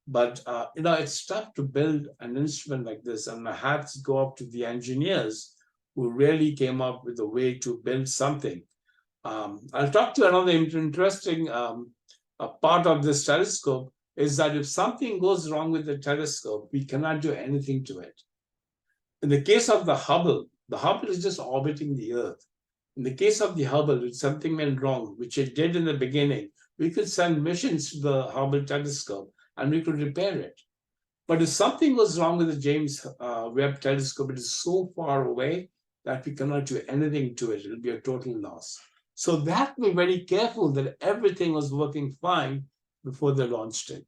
Speaker 6: But it's tough to build an instrument like this, and my hats go up to the engineers who really came up with a way to build something. I'll talk to another interesting part of this telescope is that if something goes wrong with the telescope, we cannot do anything to it. In the case of the Hubble is just orbiting the Earth. In the case of the Hubble, if something went wrong, which it did in the beginning, we could send missions to the Hubble telescope and we could repair it. But if something goes wrong with the James Webb telescope, it is so far away that we cannot do anything to it. It'll be a total loss. So they have to be very careful that everything was working fine before they launched it.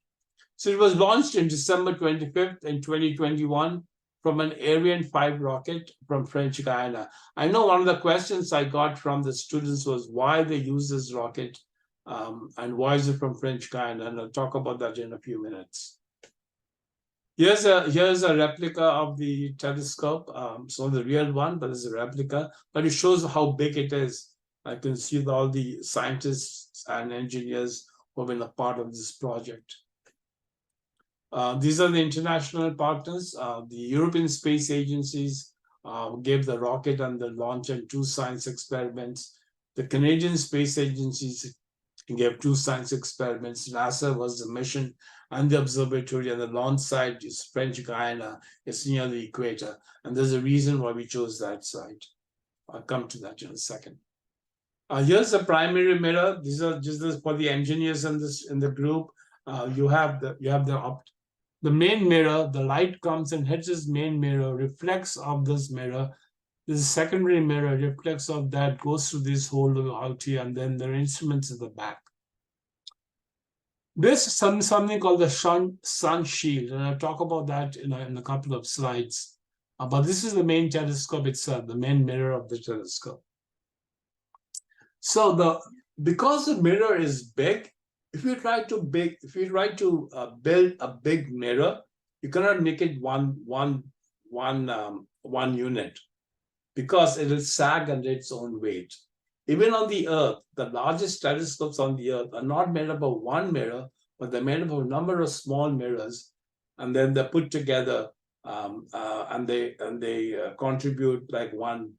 Speaker 6: So it was launched in December 25th in 2021 from an Ariane 5 rocket from French Guiana. I know one of the questions I got from the students was why they use this rocket and why is it from French Guiana, and I'll talk about that in a few minutes. Here's a replica of the telescope. It's not the real one, but it's a replica. But it shows how big it is. I can see all the scientists and engineers who have been a part of this project. These are the international partners. The European space agencies gave the rocket and the launch and 2 science experiments. The Canadian space agencies gave 2 science experiments. NASA was the mission and the observatory, and the launch site is French Guiana. It's near the equator. And there's a reason why we chose that site. I'll come to that in a second. Here's the primary mirror. These are just for the engineers in the group. You have the main mirror. The light comes and hits this main mirror, reflects off this mirror. This secondary mirror reflects off that, goes through this hole out here, and then there are instruments in the back. This is something called the sun shield, and I'll talk about that in a couple of slides. But this is the main telescope itself, the main mirror of the telescope. So because the mirror is big, if you try to build a big mirror, you cannot make it one unit, because it will sag under its own weight. Even on the Earth, the largest telescopes on the Earth are not made up of one mirror, but they're made up of a number of small mirrors, and then they're put together and they contribute like one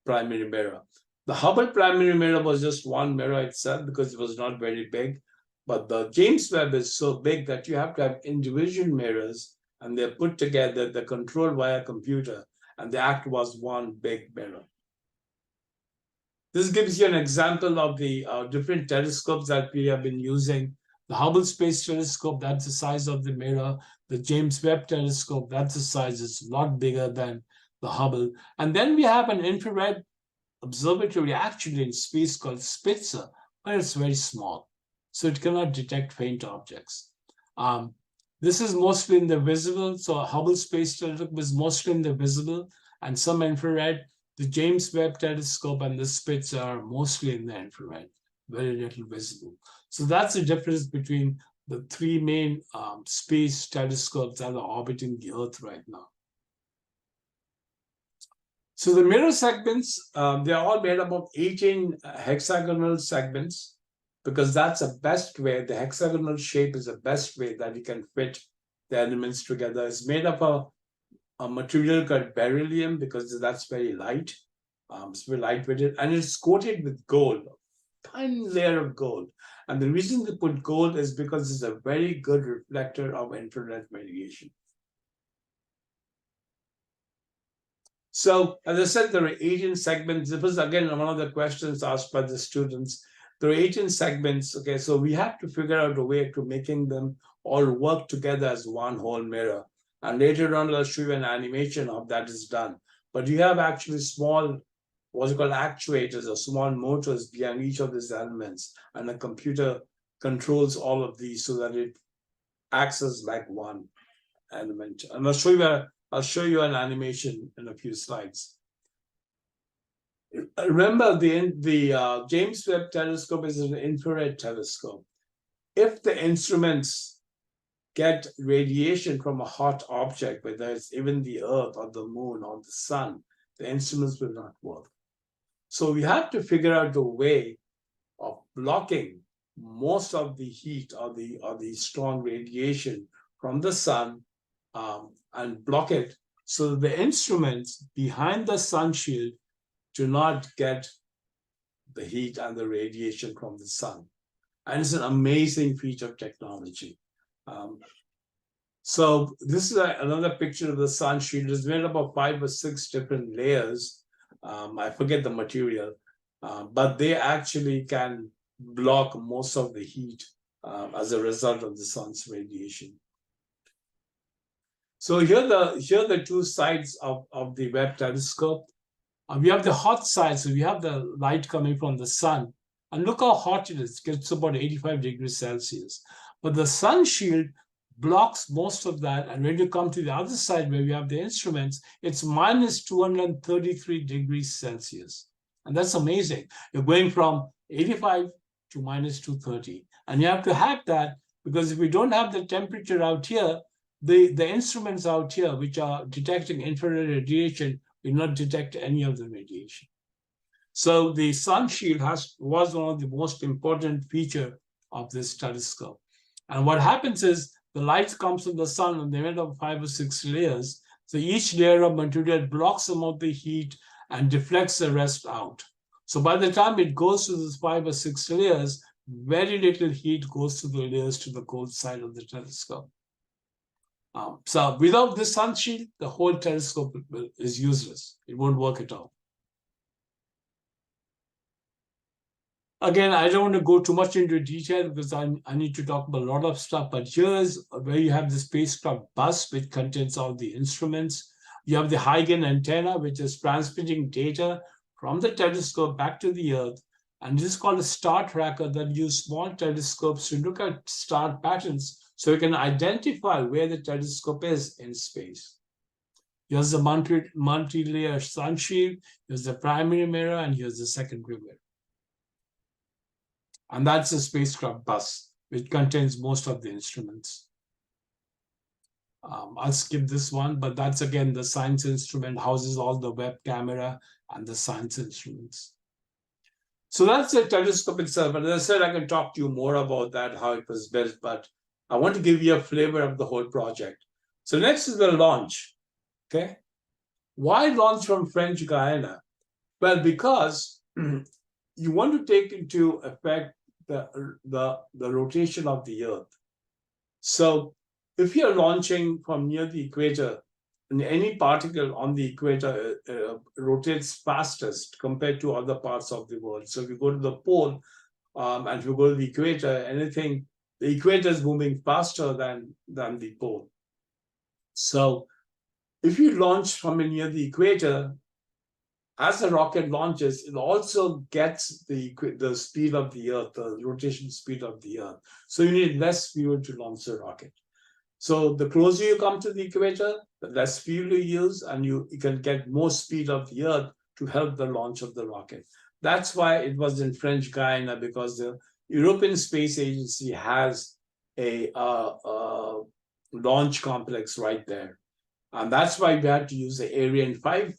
Speaker 6: primary mirror. The Hubble primary mirror was just one mirror itself because it was not very big, but the James Webb is so big that you have to have individual mirrors, and they're put together, they're controlled via computer, and they act as one big mirror. This gives you an example of the different telescopes that we have been using. The Hubble Space Telescope, that's the size of the mirror. The James Webb Telescope, that's the size. It's a lot bigger than the Hubble. And then we have an infrared observatory actually in space called Spitzer, but it's very small, so it cannot detect faint objects. This is mostly in the visible, so Hubble Space Telescope is mostly in the visible and some infrared. The James Webb Telescope and the Spitzer are mostly in the infrared, very little visible. So that's the difference between the 3 main space telescopes that are orbiting the Earth right now. So the mirror segments, they're all made up of 18 hexagonal segments, because that's the best way, the hexagonal shape is the best way that you can fit the elements together. It's made up of a material called beryllium, because that's very light. It's very lightweighted, and it's coated with gold, a thin layer of gold. And the reason they put gold is because it's a very good reflector of infrared radiation. So, as I said, there are 18 segments. This was, again, one of the questions asked by the students. there are 18 segments. Okay, so we have to figure out a way to making them all work together as one whole mirror. And later on, I'll show you an animation of that is done. But you have actually small, what's called actuators or small motors behind each of these elements. And the computer controls all of these so that it acts as like one element. And I'll show you an animation in a few slides. Remember, the James Webb telescope is an infrared telescope. If the instruments get radiation from a hot object, whether it's even the Earth or the moon or the sun, the instruments will not work. So we have to figure out a way of blocking most of the heat or the strong radiation from the sun and block it so that the instruments behind the sun shield do not get the heat and the radiation from the sun. And it's an amazing feat of technology. So this is another picture of the sun shield. It's made up of 5 or 6 different layers. I forget the material, but they actually can block most of the heat as a result of the sun's radiation. So here are the 2 sides of the Webb telescope. We have the hot side, so we have the light coming from the sun. And look how hot it is. It gets about 85 degrees Celsius. But the sun shield blocks most of that. And when you come to the other side where we have the instruments, it's minus 233 degrees Celsius. And that's amazing. You're going from 85 to minus 230. And you have to have that because if we don't have the temperature out here, the instruments out here, which are detecting infrared radiation, will not detect any of the radiation. So the sun shield was one of the most important feature of this telescope. And what happens is the light comes from the sun and they're made of 5 or 6 layers. So each layer of material blocks some of the heat and deflects the rest out. So by the time it goes to these 5 or 6 layers, very little heat goes to the layers to the cold side of the telescope. So without this sun shield, the whole telescope is useless. It won't work at all. Again, I don't want to go too much into detail because I need to talk about a lot of stuff, but here's where you have the spacecraft bus, which contains all the instruments. You have the high-gain antenna, which is transmitting data from the telescope back to the Earth. And this is called a star tracker that uses small telescopes to look at star patterns so you can identify where the telescope is in space. Here's the multi-layer sun shield, here's the primary mirror, and here's the secondary mirror. And that's the spacecraft bus, which contains most of the instruments. I'll skip this one, but that's again the science instrument, houses all the Webb camera and the science instruments. So that's the telescope itself. And as I said, I can talk to you more about that, how it was built, but I want to give you a flavor of the whole project. So next is the launch, okay? Why launch from French Guiana? Well, because you want to take into effect the rotation of the Earth. So if you're launching from near the equator, and any particle on the equator rotates fastest compared to other parts of the world. So if you go to the pole and if you go to the equator, the equator is moving faster than the pole. So if you launch from near the equator, as the rocket launches, it also gets the speed of the Earth, the rotation speed of the Earth. So you need less fuel to launch the rocket. So the closer you come to the equator, the less fuel you use, and you can get more speed of the Earth to help the launch of the rocket. That's why it was in French Guiana, because the European Space Agency has a launch complex right there. And that's why we had to use the Ariane 5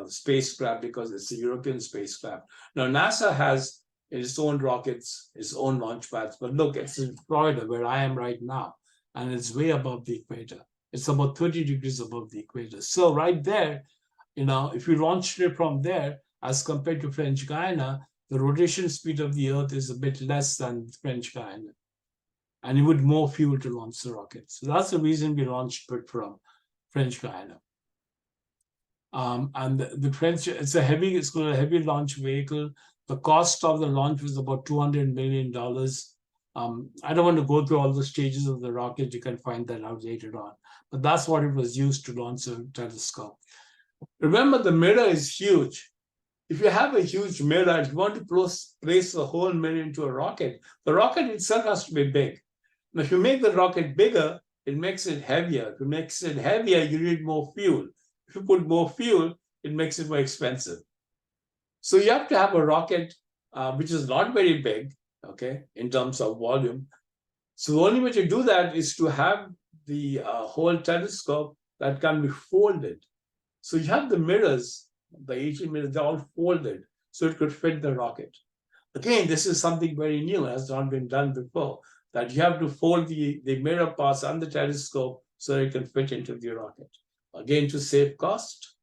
Speaker 6: spacecraft, because it's a European spacecraft. Now, NASA has its own rockets, its own launch pads, but look, it's in Florida, where I am right now, and it's way above the equator. It's about 30 degrees above the equator. So right there, if you launched it from there, as compared to French Guiana, the rotation speed of the Earth is a bit less than French Guiana. And you would more fuel to launch the rocket. So that's the reason we launched it from French Guiana. And the French, it's called a heavy launch vehicle. The cost of the launch was about $200 million. I don't want to go through all the stages of the rocket. You can find that out later on. But that's what it was used to launch a telescope. Remember, the mirror is huge. If you have a huge mirror, if you want to place the whole mirror into a rocket, the rocket itself has to be big. Now, if you make the rocket bigger, it makes it heavier. If it makes it heavier, you need more fuel. If you put more fuel, it makes it more expensive. So you have to have a rocket which is not very big, okay, in terms of volume. So the only way to do that is to have the whole telescope that can be folded. So you have the mirrors, the 18 mirrors, they're all folded, so it could fit the rocket. Again, this is something very new, has not been done before, that you have to fold the mirror parts and the telescope so it can fit into the rocket. Again, to save cost.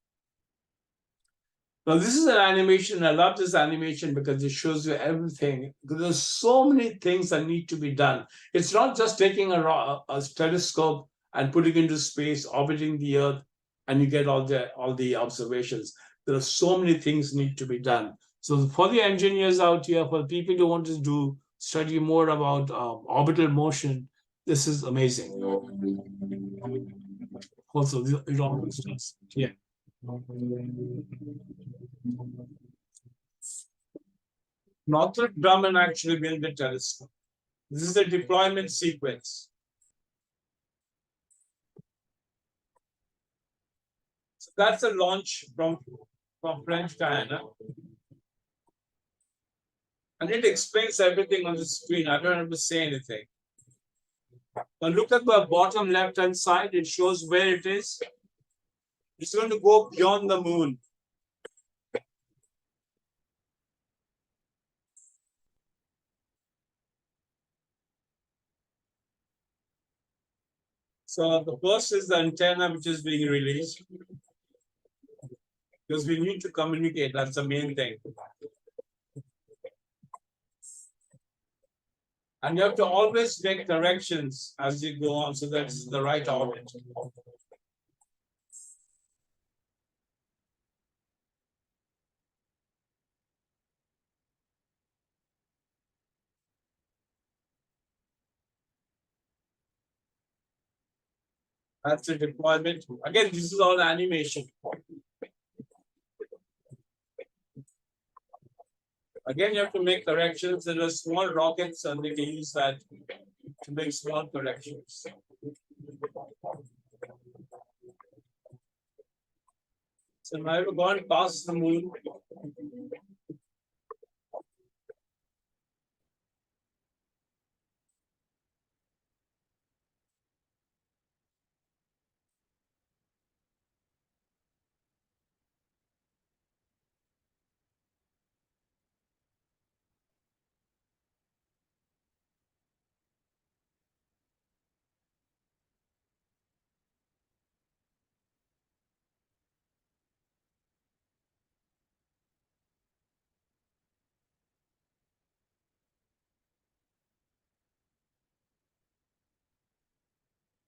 Speaker 6: Now, this is an animation. I love this animation because it shows you everything. Because there's so many things that need to be done. It's not just taking a telescope and putting it into space, orbiting the Earth, and you get all the observations. There are so many things need to be done. So for the engineers out here, for the people who want to study more about orbital motion, this is amazing. Also, it always does. Yeah. Northrop Grumman actually built the telescope. This is the deployment sequence. So that's a launch from French Guiana. And it explains everything on the screen. I don't have to say anything. Now look at the bottom left-hand side. It shows where it is. It's going to go beyond the moon. So the first is the antenna which is being released. Because we need to communicate. That's the main thing. And you have to always make corrections as you go on so that's the right orbit. That's the deployment. Again, this is all animation. Again, you have to make corrections. There are small rockets and they can use that to make small corrections. So now we've gone past the moon.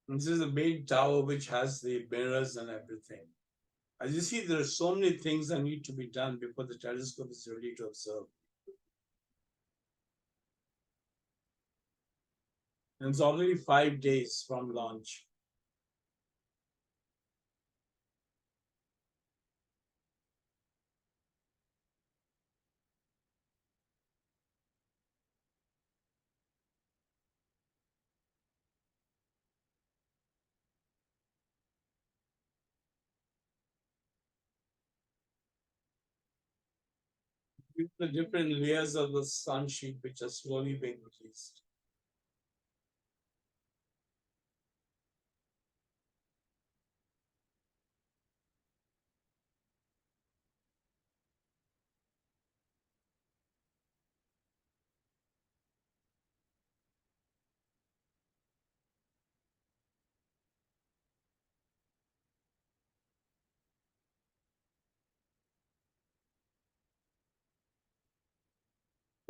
Speaker 6: And this is the main tower which has the mirrors and everything. As you see, there are so many things that need to be done before the telescope is ready to observe. And it's already 5 days from launch. With the different layers of the sun sheet which are slowly being released.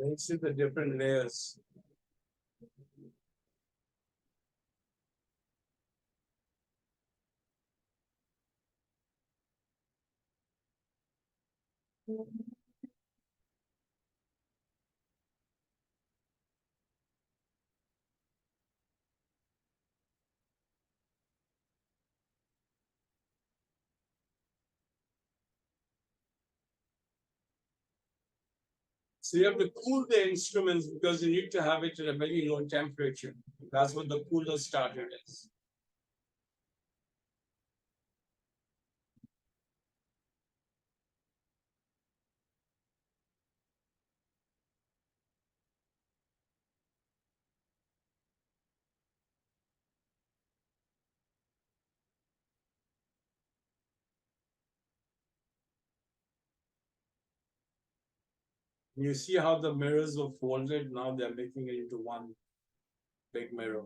Speaker 6: Then you see the different layers. So you have to cool the instruments because you need to have it at a very low temperature. That's what the cooler starter is. You see how the mirrors were folded, now they're making it into one big mirror.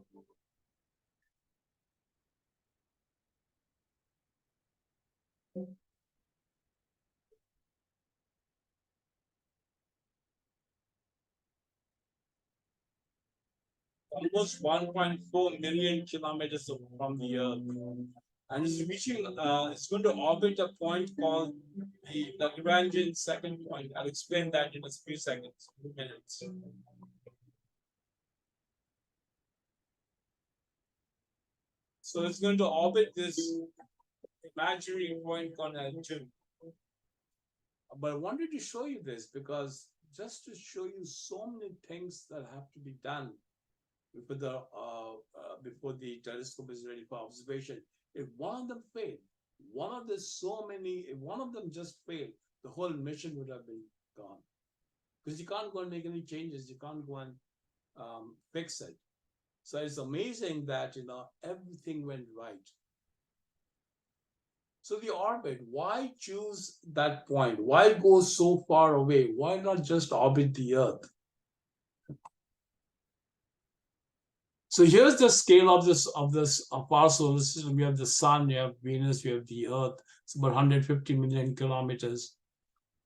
Speaker 6: Almost 1.4 million kilometers from the Earth. And it's reaching, it's going to orbit a point called the Lagrangian second point. I'll explain that in a few seconds, 2 minutes. So it's going to orbit this imaginary point called L2. But I wanted to show you this because just to show you so many things that have to be done before the telescope is ready for observation. If one of them failed, if one of them just failed, the whole mission would have been gone. Because you can't go and make any changes, you can't go and fix it. So it's amazing that everything went right. So the orbit, why choose that point? Why go so far away? Why not just orbit the Earth? So here's the scale of our solar system. We have the sun, we have Venus, we have the Earth. It's about 150 million kilometers.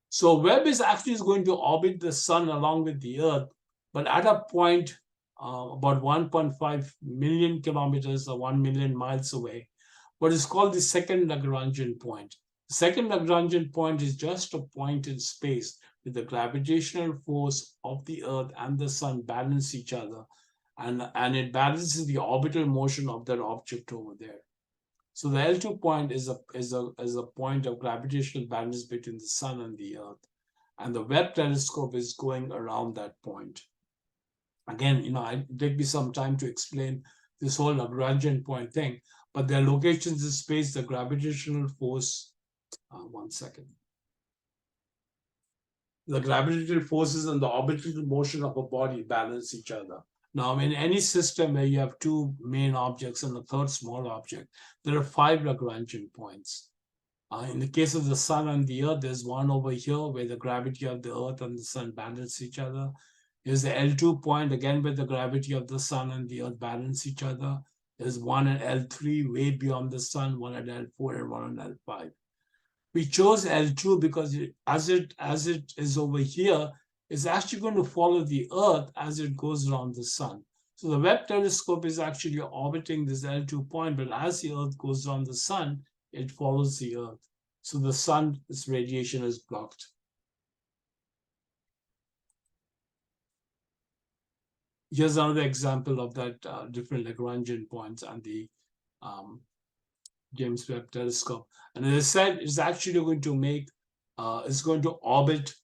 Speaker 6: So Webb is actually going to orbit the sun along with the Earth, but at a point about 1.5 million kilometers or 1 million miles away, what is called the second Lagrangian point. The second Lagrangian point is just a point in space where the gravitational force of the Earth and the sun balance each other. And it balances the orbital motion of that object over there. So the L2 point is a point of gravitational balance between the sun and the Earth. And the Webb telescope is going around that point. Again, it take me some time to explain this whole Lagrangian point thing, but there are locations in space, the gravitational force, one second. The gravitational forces and the orbital motion of a body balance each other. Now, in any system where you have two main objects and a third small object, there are 5 Lagrangian points. In the case of the sun and the Earth, there's one over here where the gravity of the Earth and the sun balance each other. Here's the L2 point, again, where the gravity of the sun and the Earth balance each other. There's one at L3, way beyond the sun, one at L4, and one at L5. We chose L2 because as it is over here, it's actually going to follow the Earth as it goes around the sun. So the Webb telescope is actually orbiting this L2 point, but as the Earth goes around the sun, it follows the Earth. So the sun's radiation is blocked. Here's another example of that different Lagrangian points and the James Webb telescope. And as I said, it's actually going to orbit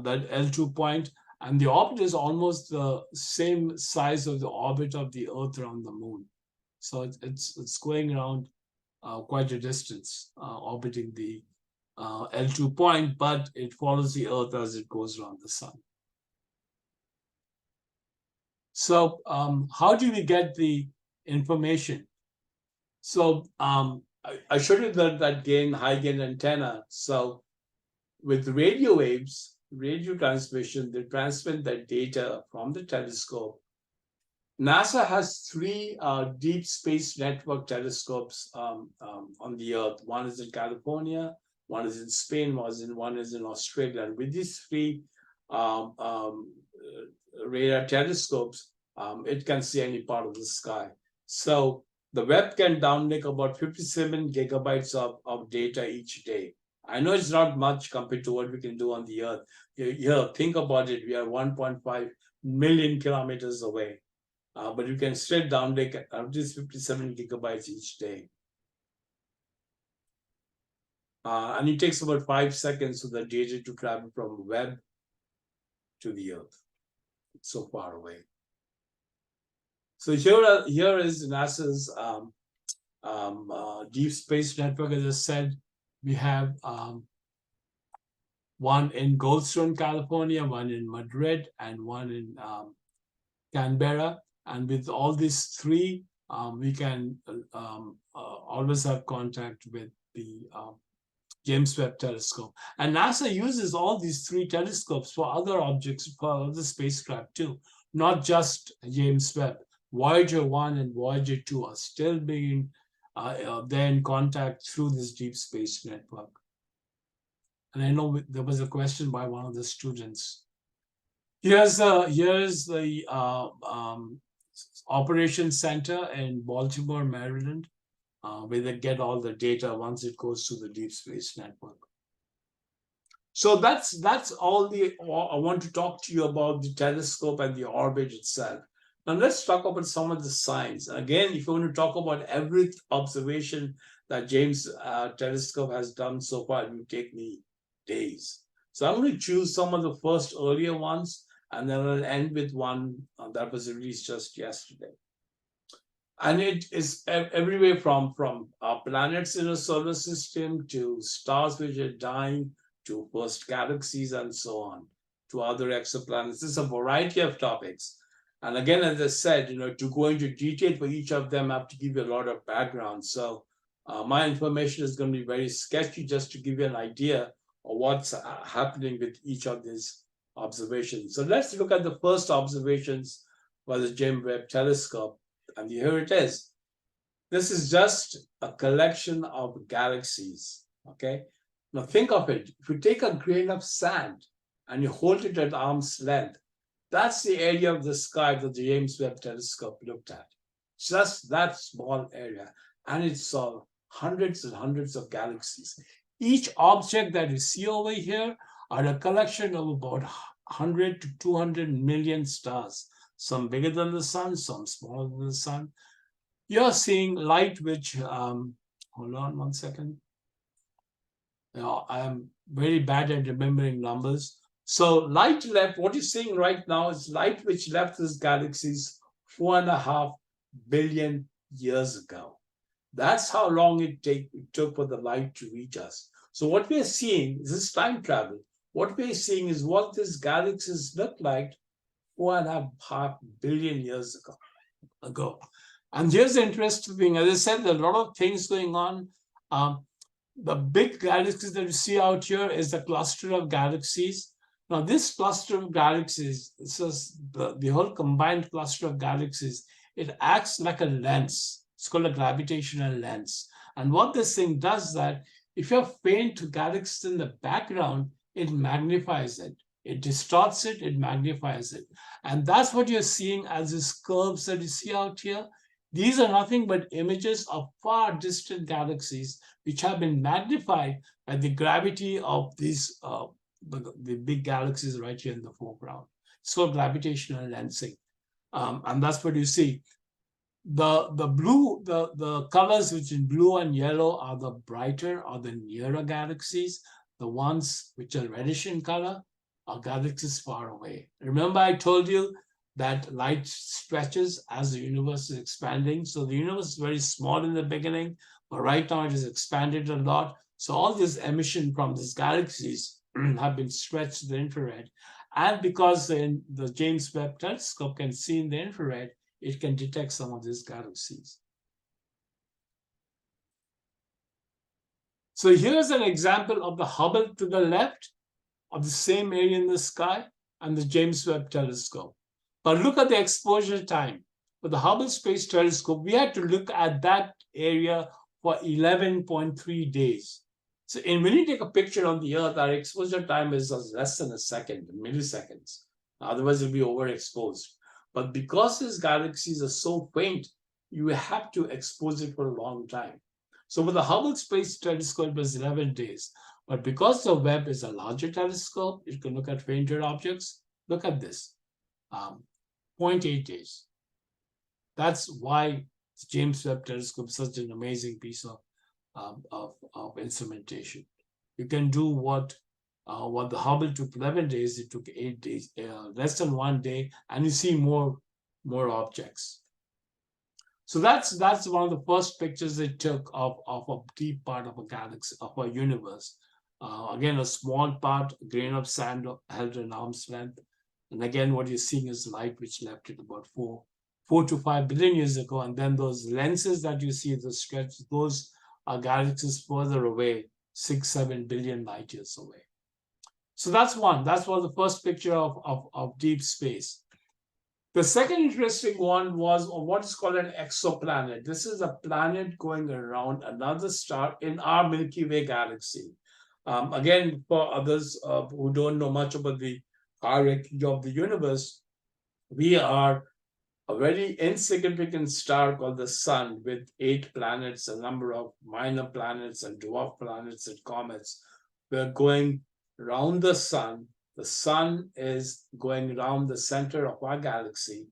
Speaker 6: that L2 point, and the orbit is almost the same size of the orbit of the Earth around the moon. So it's going around quite a distance, orbiting the L2 point, but it follows the Earth as it goes around the sun. So how do we get the information? So I showed you that high gain antenna. So with radio waves, radio transmission, they transmit that data from the telescope. NASA has 3 deep space network telescopes on the Earth. One is in California, one is in Spain, one is in Australia. And with these 3 radar telescopes, it can see any part of the sky. So the Webb can downlink about 57 gigabytes of data each day. I know it's not much compared to what we can do on the Earth. Here, think about it. We are 1.5 million kilometers away. But you can still downlink at least 57 gigabytes each day. And it takes about 5 seconds for the data to travel from Webb to the Earth. It's so far away. So here is NASA's Deep Space Network. As I said, we have one in Goldstone, California, one in Madrid, and one in Canberra. And with all these three, we can always have contact with the James Webb Telescope. And NASA uses all these three telescopes for other objects, for other spacecraft too, not just James Webb. Voyager 1 and Voyager 2 are still being they're in contact through this Deep Space Network. And I know there was a question by one of the students. Here's the operations center in Baltimore, Maryland, where they get all the data once it goes to the Deep Space Network. So that's all I want to talk to you about the telescope and the orbit itself. Now let's talk about some of the science. Again, if you want to talk about every observation that James telescope has done so far, it will take me days. So I'm going to choose some of the first earlier ones, and then I'll end with one that was released just yesterday. And it is everywhere from planets in a solar system to stars which are dying to first galaxies and so on to other exoplanets. There's a variety of topics. And again, as I said, to go into detail for each of them, I have to give you a lot of background. So my information is going to be very sketchy just to give you an idea of what's happening with each of these observations. So let's look at the first observations by the James Webb Telescope. And here it is. This is just a collection of galaxies, okay? Now think of it. If you take a grain of sand and you hold it at arm's length, that's the area of the sky that the James Webb Telescope looked at. Just that small area. And it saw hundreds and hundreds of galaxies. Each object that you see over here are a collection of about 100 to 200 million stars. Some bigger than the sun, some smaller than the sun. You're seeing light which, hold on one second. I am very bad at remembering numbers. So light left, what you're seeing right now is light which left these galaxies 4.5 billion years ago. That's how long it took for the light to reach us. So what we're seeing is this time travel. What we're seeing is what these galaxies look like 4.5 billion years ago. And here's the interesting thing. As I said, there are a lot of things going on. The big galaxies that you see out here is the cluster of galaxies. Now, this cluster of galaxies, this is the whole combined cluster of galaxies, it acts like a lens. It's called a gravitational lens. And what this thing does is that if you have faint galaxies in the background, it magnifies it. It distorts it, it magnifies it. And that's what you're seeing as these curves that you see out here. These are nothing but images of far distant galaxies which have been magnified by the gravity of these the big galaxies right here in the foreground. It's called gravitational lensing. And that's what you see. The colors which in blue and yellow are the brighter or the nearer galaxies. The ones which are reddish in color are galaxies far away. Remember I told you that light stretches as the universe is expanding. So the universe is very small in the beginning, but right now it has expanded a lot. So all this emission from these galaxies have been stretched to the infrared. And because the James Webb Telescope can see in the infrared, it can detect some of these galaxies. So here's an example of the Hubble to the left of the same area in the sky and the James Webb Telescope. But look at the exposure time. For the Hubble Space Telescope, we had to look at that area for 11.3 days. So when you take a picture of the Earth, our exposure time is less than a second, milliseconds. Otherwise, it'll be overexposed. But because these galaxies are so faint, you have to expose it for a long time. So for the Hubble Space Telescope, it was 11 days. But because the Webb is a larger telescope, it can look at fainter objects. Look at this, 0.8 days. That's why the James Webb Telescope is such an amazing piece of instrumentation. You can do what What the Hubble took 11 days, it took 8 days, less than 1 day, and you see more objects. So that's one of the first pictures they took of a deep part of a galaxy, of a universe. Again, a small part, a grain of sand held an arm's length. And again, what you're seeing is light, which left it about 4 to 5 billion years ago. And then those lenses that you see, the stretch, those are galaxies further away, 6-7 billion light years away. So that's one. That's one of the first picture of deep space. The second interesting one was what is called an exoplanet. This is a planet going around another star in our Milky Way galaxy. Again, for others who don't know much about the hierarchy of the universe, we are a very insignificant star called the Sun with 8 planets, a number of minor planets and dwarf planets and comets. We're going around the Sun. The Sun is going around the center of our galaxy.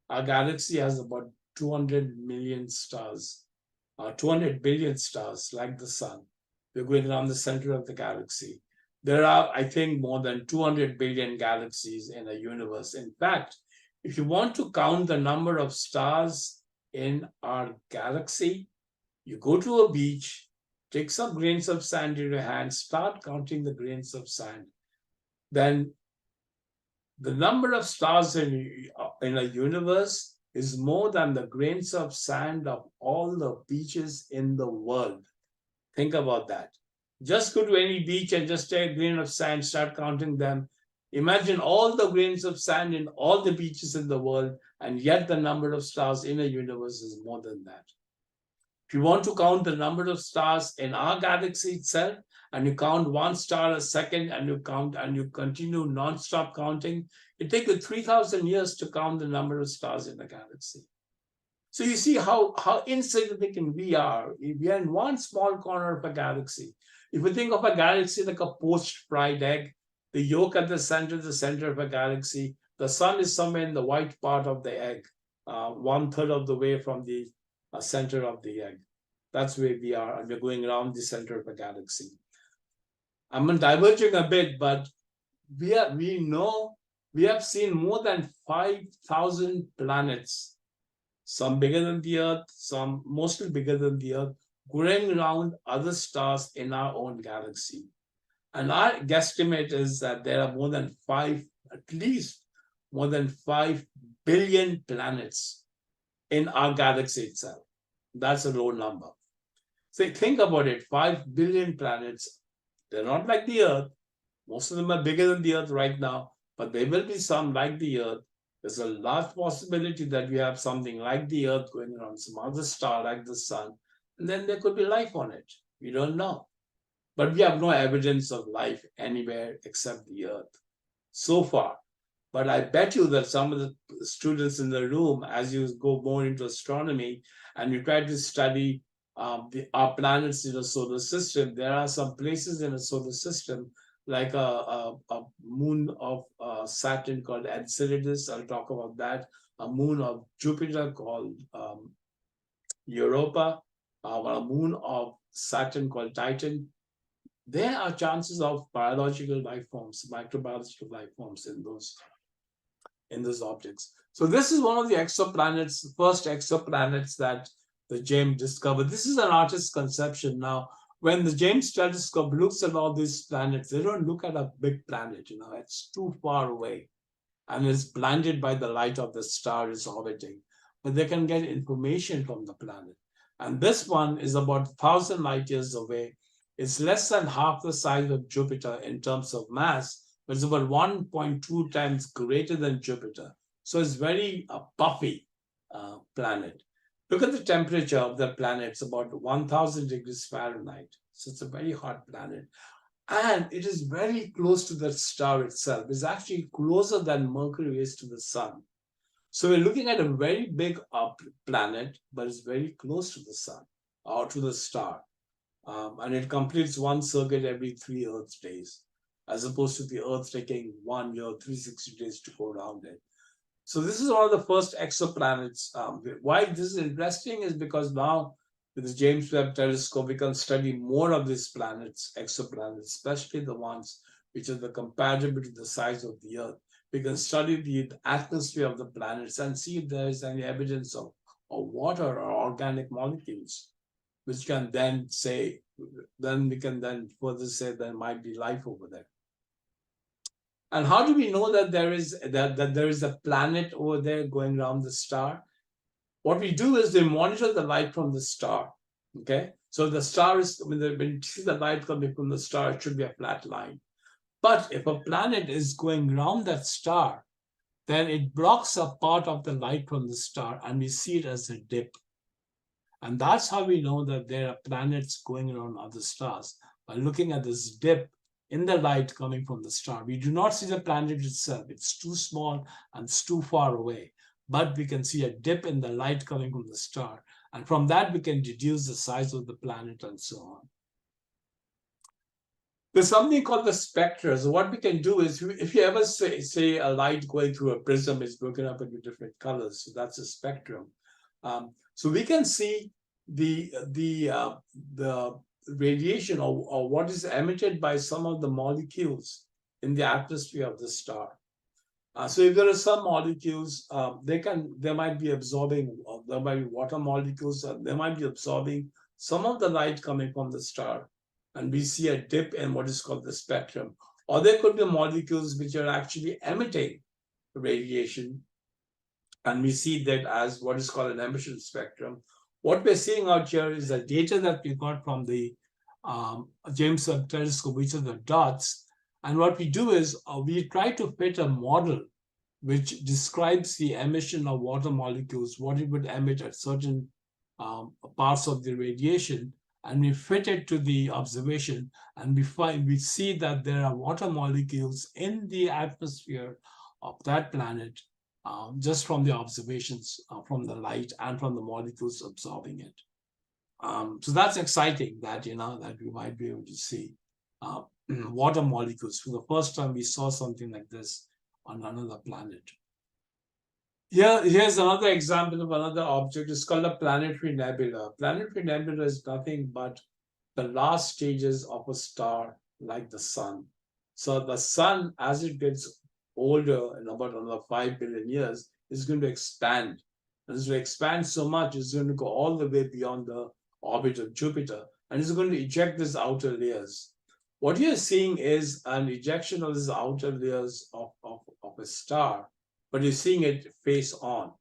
Speaker 6: Our galaxy has about 200 million stars, 200 billion stars like the Sun. We're going around the center of the galaxy. There are, I think, more than 200 billion galaxies in a universe. In fact, if you want to count the number of stars in our galaxy, you go to a beach, take some grains of sand in your hand, start counting the grains of sand. Then the number of stars in a universe is more than the grains of sand of all the beaches in the world. Think about that. Just go to any beach and just take a grain of sand, start counting them. Imagine all the grains of sand in all the beaches in the world, and yet the number of stars in a universe is more than that. If you want to count the number of stars in our galaxy itself, and you count 1 star a second, and you count and you continue non-stop counting, it takes you 3,000 years to count the number of stars in the galaxy. So you see how insignificant we are. We are in one small corner of a galaxy. If you think of a galaxy like a poached-fried egg, the yolk at the center of a galaxy, the Sun is somewhere in the white part of the egg, 1/3 of the way from the center of the egg. That's where we are, and we're going around the center of a galaxy. I'm diverging a bit, but we have seen more than 5,000 planets, some bigger than the Earth, some mostly bigger than the Earth, going around other stars in our own galaxy. And our guesstimate is that there are at least more than 5 billion planets in our galaxy itself. That's a low number. So think about it, 5 billion planets. They're not like the Earth. Most of them are bigger than the Earth right now, but there will be some like the Earth. There's a large possibility that we have something like the Earth going around some other star like the Sun, and then there could be life on it. We don't know. But we have no evidence of life anywhere except the Earth so far. But I bet you that some of the students in the room, as you go more into astronomy and you try to study our planets in a solar system, there are some places in a solar system like a moon of Saturn called Enceladus. I'll talk about that. A moon of Jupiter called Europa. A moon of Saturn called Titan. There are chances of biological life forms, microbiological life forms in those objects. So this is one of the exoplanets, the first exoplanets that the James discovered. This is an artist's conception. Now, when the James telescope looks at all these planets, they don't look at a big planet, it's too far away and it's blinded by the light of the star it's orbiting. But they can get information from the planet. And this one is about 1,000 light years away. It's less than half the size of Jupiter in terms of mass, but it's about 1.2 times greater than Jupiter. So it's very puffy planet. Look at the temperature of the planet. It's about 1,000 degrees Fahrenheit. So it's a very hot planet. And it is very close to the star itself. It's actually closer than Mercury is to the Sun. So we're looking at a very big planet, but it's very close to the Sun or to the star. And it completes one circuit every 3 Earth days, as opposed to the Earth taking 1 year, 360 days to go around it. So this is one of the first exoplanets. Why this is interesting is because now with the James Webb telescope, we can study more of these planets, exoplanets, especially the ones which is the comparable to the size of the Earth. We can study the atmosphere of the planets and see if there is any evidence of water or organic molecules, which can then say, then we can then further say there might be life over there. And how do we know that there is a planet over there going around the star? What we do is we monitor the light from the star. Okay, so the star is, when you see the light coming from the star, it should be a flat line. But if a planet is going around that star, then it blocks a part of the light from the star, and we see it as a dip. And that's how we know that there are planets going around other stars, by looking at this dip in the light coming from the star. We do not see the planet itself. It's too small and it's too far away. But we can see a dip in the light coming from the star. And from that, we can deduce the size of the planet and so on. There's something called the spectra. So what we can do is, if you ever say a light going through a prism is broken up into different colors, so that's a spectrum. So we can see the radiation or what is emitted by some of the molecules in the atmosphere of the star. So if there are some molecules, there might be absorbing, there might be water molecules, they might be absorbing some of the light coming from the star, and we see a dip in what is called the spectrum. Or there could be molecules which are actually emitting radiation, and we see that as what is called an emission spectrum. What we're seeing out here is the data that we got from the James Webb Telescope, which are the dots. And what we do is we try to fit a model which describes the emission of water molecules, what it would emit at certain parts of the radiation, and we fit it to the observation, and we see that there are water molecules in the atmosphere of that planet just from the observations from the light and from the molecules absorbing it. So that's exciting that, that we might be able to see water molecules. For the first time, we saw something like this on another planet. Here's another example of another object. It's called a planetary nebula. Planetary nebula is nothing but the last stages of a star like the sun. So the sun, as it gets older, in about another 5 billion years, is going to expand. And it's going to expand so much, it's going to go all the way beyond the orbit of Jupiter, and it's going to eject these outer layers. What you're seeing is an ejection of these outer layers of a star, but you're seeing it face on.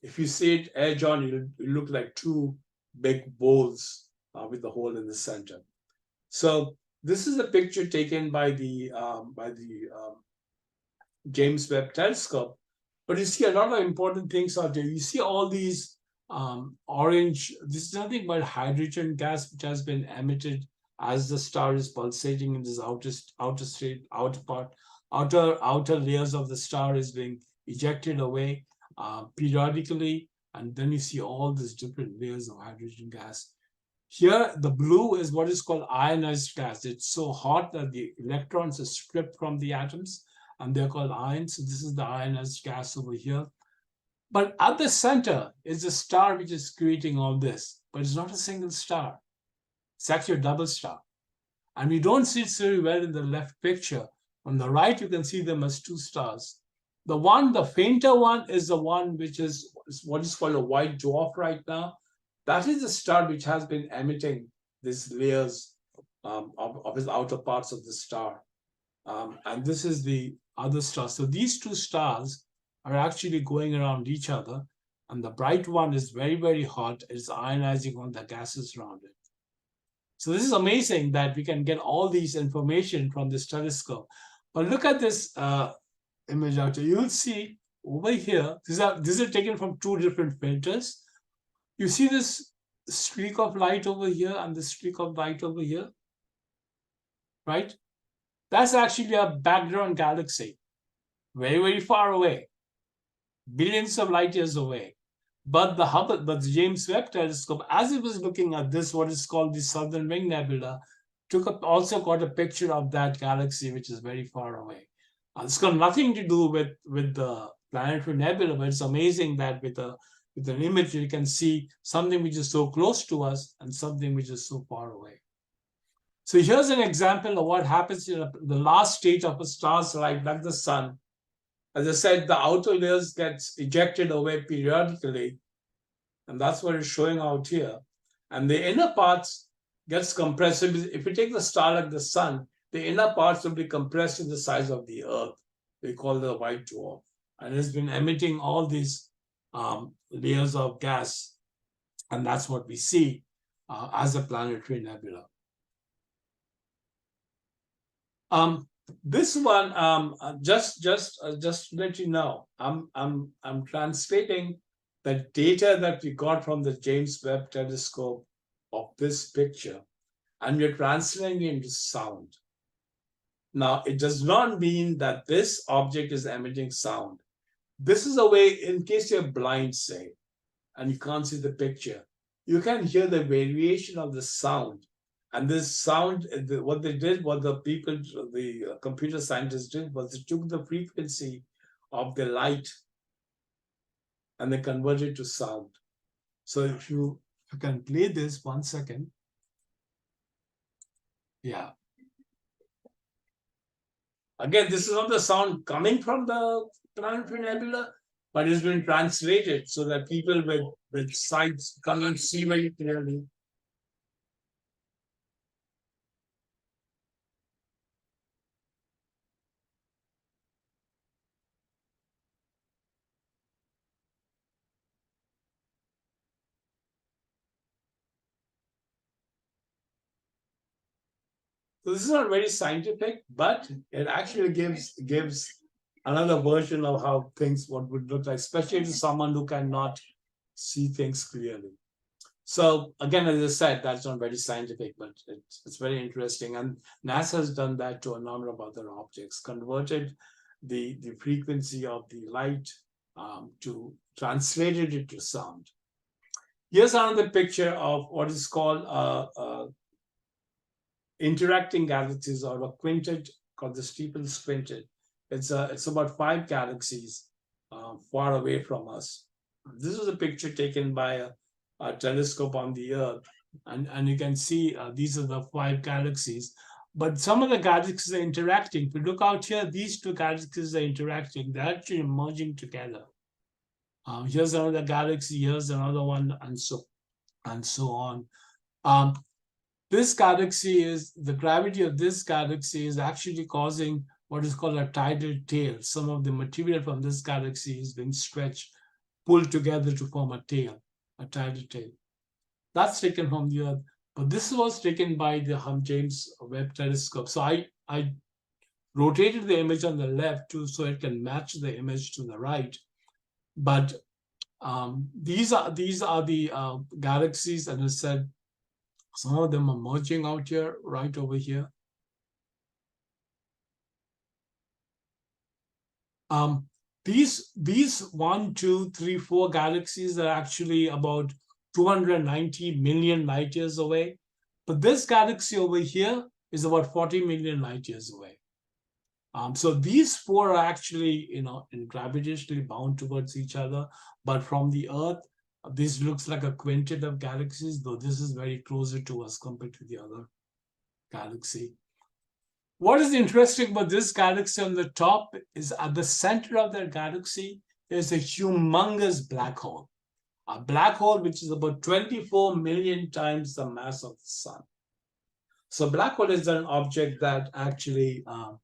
Speaker 6: If you see it edge on, it look like two big bowls with the hole in the center. So this is a picture taken by the James Webb Telescope, but you see a lot of important things out there. You see all these orange. This is nothing but hydrogen gas which has been emitted as the star is pulsating in this outer layers of the star is being ejected away periodically, and then you see all these different layers of hydrogen gas. Here, the blue is what is called ionized gas. It's so hot that the electrons are stripped from the atoms, and they're called ions. So this is the ionized gas over here. But at the center is a star which is creating all this, but it's not a single star. It's actually a double star. And we don't see it very well in the left picture. On the right, you can see them as two stars. The fainter one is the one which is what is called a white dwarf right now. That is the star which has been emitting these layers of its outer parts of the star. And this is the other star. So these two stars are actually going around each other. And the bright one is very, very hot. It's ionizing all the gases around it. So this is amazing that we can get all these information from this telescope. But look at this image out here. You'll see over here, these are taken from two different filters. You see this streak of light over here and the streak of light over here, right? That's actually a background galaxy, very, very far away, billions of light years away. But the James Webb Telescope, as it was looking at this, what is called the Southern Ring Nebula, also got a picture of that galaxy, which is very far away. It's got nothing to do with the planetary nebula, but it's amazing that with an image, you can see something which is so close to us and something which is so far away. So here's an example of what happens in the last stage of a star's life, like the sun. As I said, the outer layers gets ejected away periodically, and that's what it's showing out here. And the inner parts gets compressed. If you take the star like the sun, the inner parts will be compressed to the size of the Earth. We call it the white dwarf. And it's been emitting all these layers of gas. And that's what we see as a planetary nebula. This one, just to let you know, I'm translating the data that we got from the James Webb telescope of this picture, and we're translating it into sound. Now, it does not mean that this object is emitting sound. This is a way, in case you're blind, say, and you can't see the picture, you can hear the variation of the sound. And this sound, what they did, what the people, the computer scientists did, was they took the frequency of the light and they converted it to sound. So if you can play this 1 second. Yeah. Again, this is not the sound coming from the planetary nebula, but it's been translated so that people with sights can see very clearly. So this is not very scientific, but it actually gives another version of how things what would look like, especially to someone who cannot see things clearly. So again, as I said, that's not very scientific, but it's very interesting. And NASA has done that to a number of other objects, converted the frequency of the light to translated it to sound. Here's another picture of what is called interacting galaxies, or a quintet called the Steeples quintet. It's about 5 galaxies far away from us. This is a picture taken by a telescope on the Earth, and you can see these are the 5 galaxies. But some of the galaxies are interacting. If you look out here, these 2 galaxies are interacting. They're actually merging together. Here's another galaxy. Here's another one, and so on. This galaxy is, the gravity of this galaxy is actually causing what is called a tidal tail. Some of the material from this galaxy is being stretched, pulled together to form a tail, a tidal tail. That's taken from the Earth, but this was taken by the James Webb telescope. So I rotated the image on the left too, so it can match the image to the right. But these are the galaxies, and I said, some of them are merging out here, right over here. These 1, 2, 3, 4 galaxies are actually about 290 million light years away. But this galaxy over here is about 40 million light years away. So these 4 are actually, gravitationally bound towards each other. But from the Earth, this looks like a quintet of galaxies, though this is very closer to us compared to the other galaxy. What is interesting about this galaxy on the top is at the center of that galaxy, there's a humongous black hole. A black hole which is about 24 million times the mass of the sun. So black hole is an object that actually, well,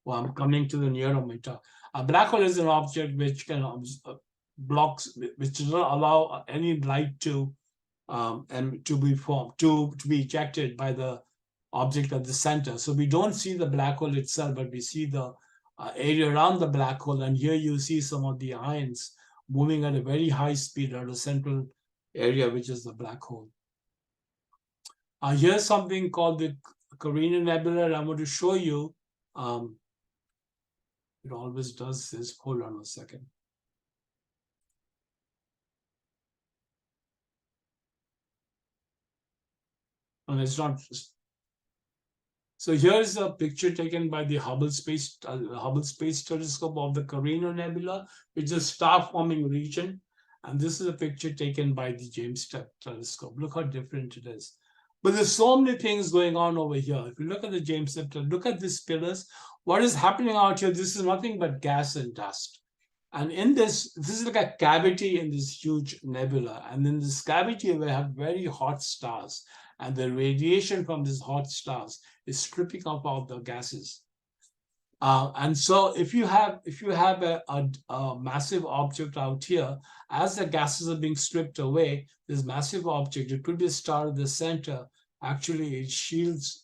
Speaker 6: I'm coming to the near of my talk. A black hole is an object which can blocks, which does not allow any light to be formed, to be ejected by the object at the center. So we don't see the black hole itself, but we see the area around the black hole. And here you see some of the ions moving at a very high speed at a central area, which is the black hole. Here's something called the Carina Nebula, and I'm going to show you. It always does this. Hold on a second. And it's not just. So here's a picture taken by the Hubble Space Telescope of the Carina Nebula, which is a star-forming region. And this is a picture taken by the James Webb Telescope. Look how different it is. But there's so many things going on over here. If you look at the James Webb, look at these pillars. What is happening out here? This is nothing but gas and dust. And in this is like a cavity in this huge nebula. And in this cavity, we have very hot stars. And the radiation from these hot stars is stripping off all the gases. And so if you have a massive object out here, as the gases are being stripped away, this massive object, it could be a star at the center, actually it shields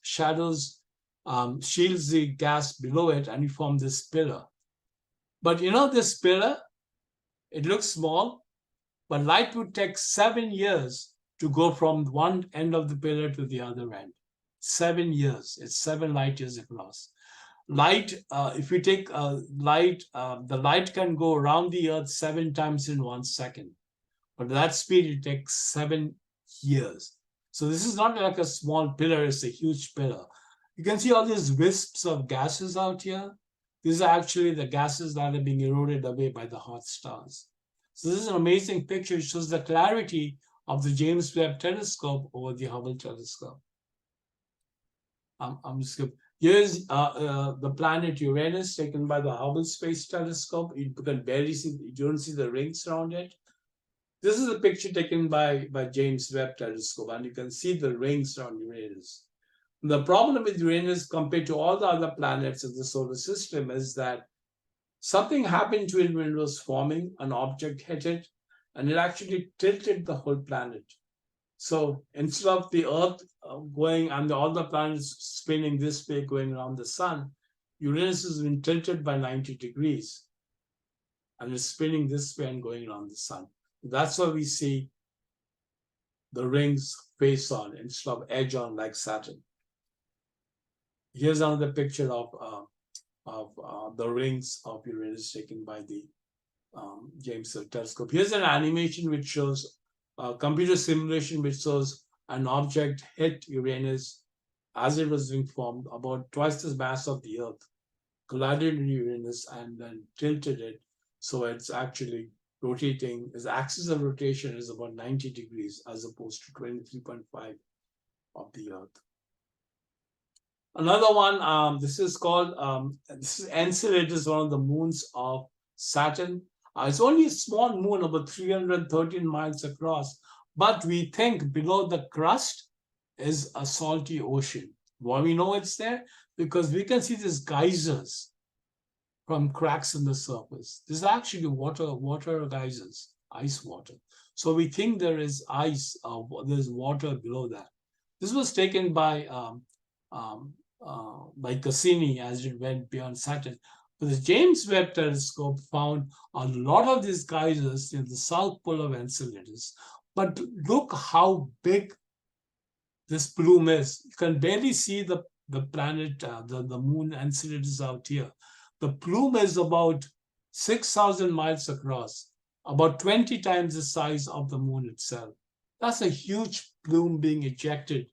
Speaker 6: the gas below it, and you form this pillar. But you know, this pillar, it looks small, but light would take 7 years to go from one end of the pillar to the other end. 7 years. It's 7 light years across. Light, if you take light, the light can go around the earth 7 times in 1 second. But at that speed, it takes 7 years. So this is not like a small pillar, it's a huge pillar. You can see all these wisps of gases out here. These are actually the gases that are being eroded away by the hot stars. So this is an amazing picture. It shows the clarity of the James Webb telescope over the Hubble telescope. I'm just going to... Here's the planet Uranus taken by the Hubble Space Telescope. You can barely see, you don't see the rings around it. This is a picture taken by James Webb Telescope, and you can see the rings around Uranus. The problem with Uranus compared to all the other planets in the solar system is that something happened to it when it was forming, an object hit it, and it actually tilted the whole planet. So instead of the Earth going and all the planets spinning this way, going around the sun, Uranus has been tilted by 90 degrees and is spinning this way and going around the sun. That's why we see the rings face on instead of edge on like Saturn. Here's another picture of the rings of Uranus taken by the James Webb Telescope. Here's an animation which shows a computer simulation which shows an object hit Uranus as it was being formed, about twice the mass of the Earth, collided with Uranus and then tilted it. So it's actually rotating, its axis of rotation is about 90 degrees as opposed to 23.5 of the Earth. Another one, this is called, this is Enceladus, one of the moons of Saturn. It's only a small moon, about 313 miles across, but we think below the crust is a salty ocean. Why we know it's there? Because we can see these geysers from cracks in the surface. This is actually water geysers, ice water. So we think there is ice, there's water below that. This was taken by Cassini as it went beyond Saturn. But the James Webb Telescope found a lot of these geysers in the south pole of Enceladus. But look how big this plume is. You can barely see the planet, the moon Enceladus out here. The plume is about 6,000 miles across, about 20 times the size of the moon itself. That's a huge plume being ejected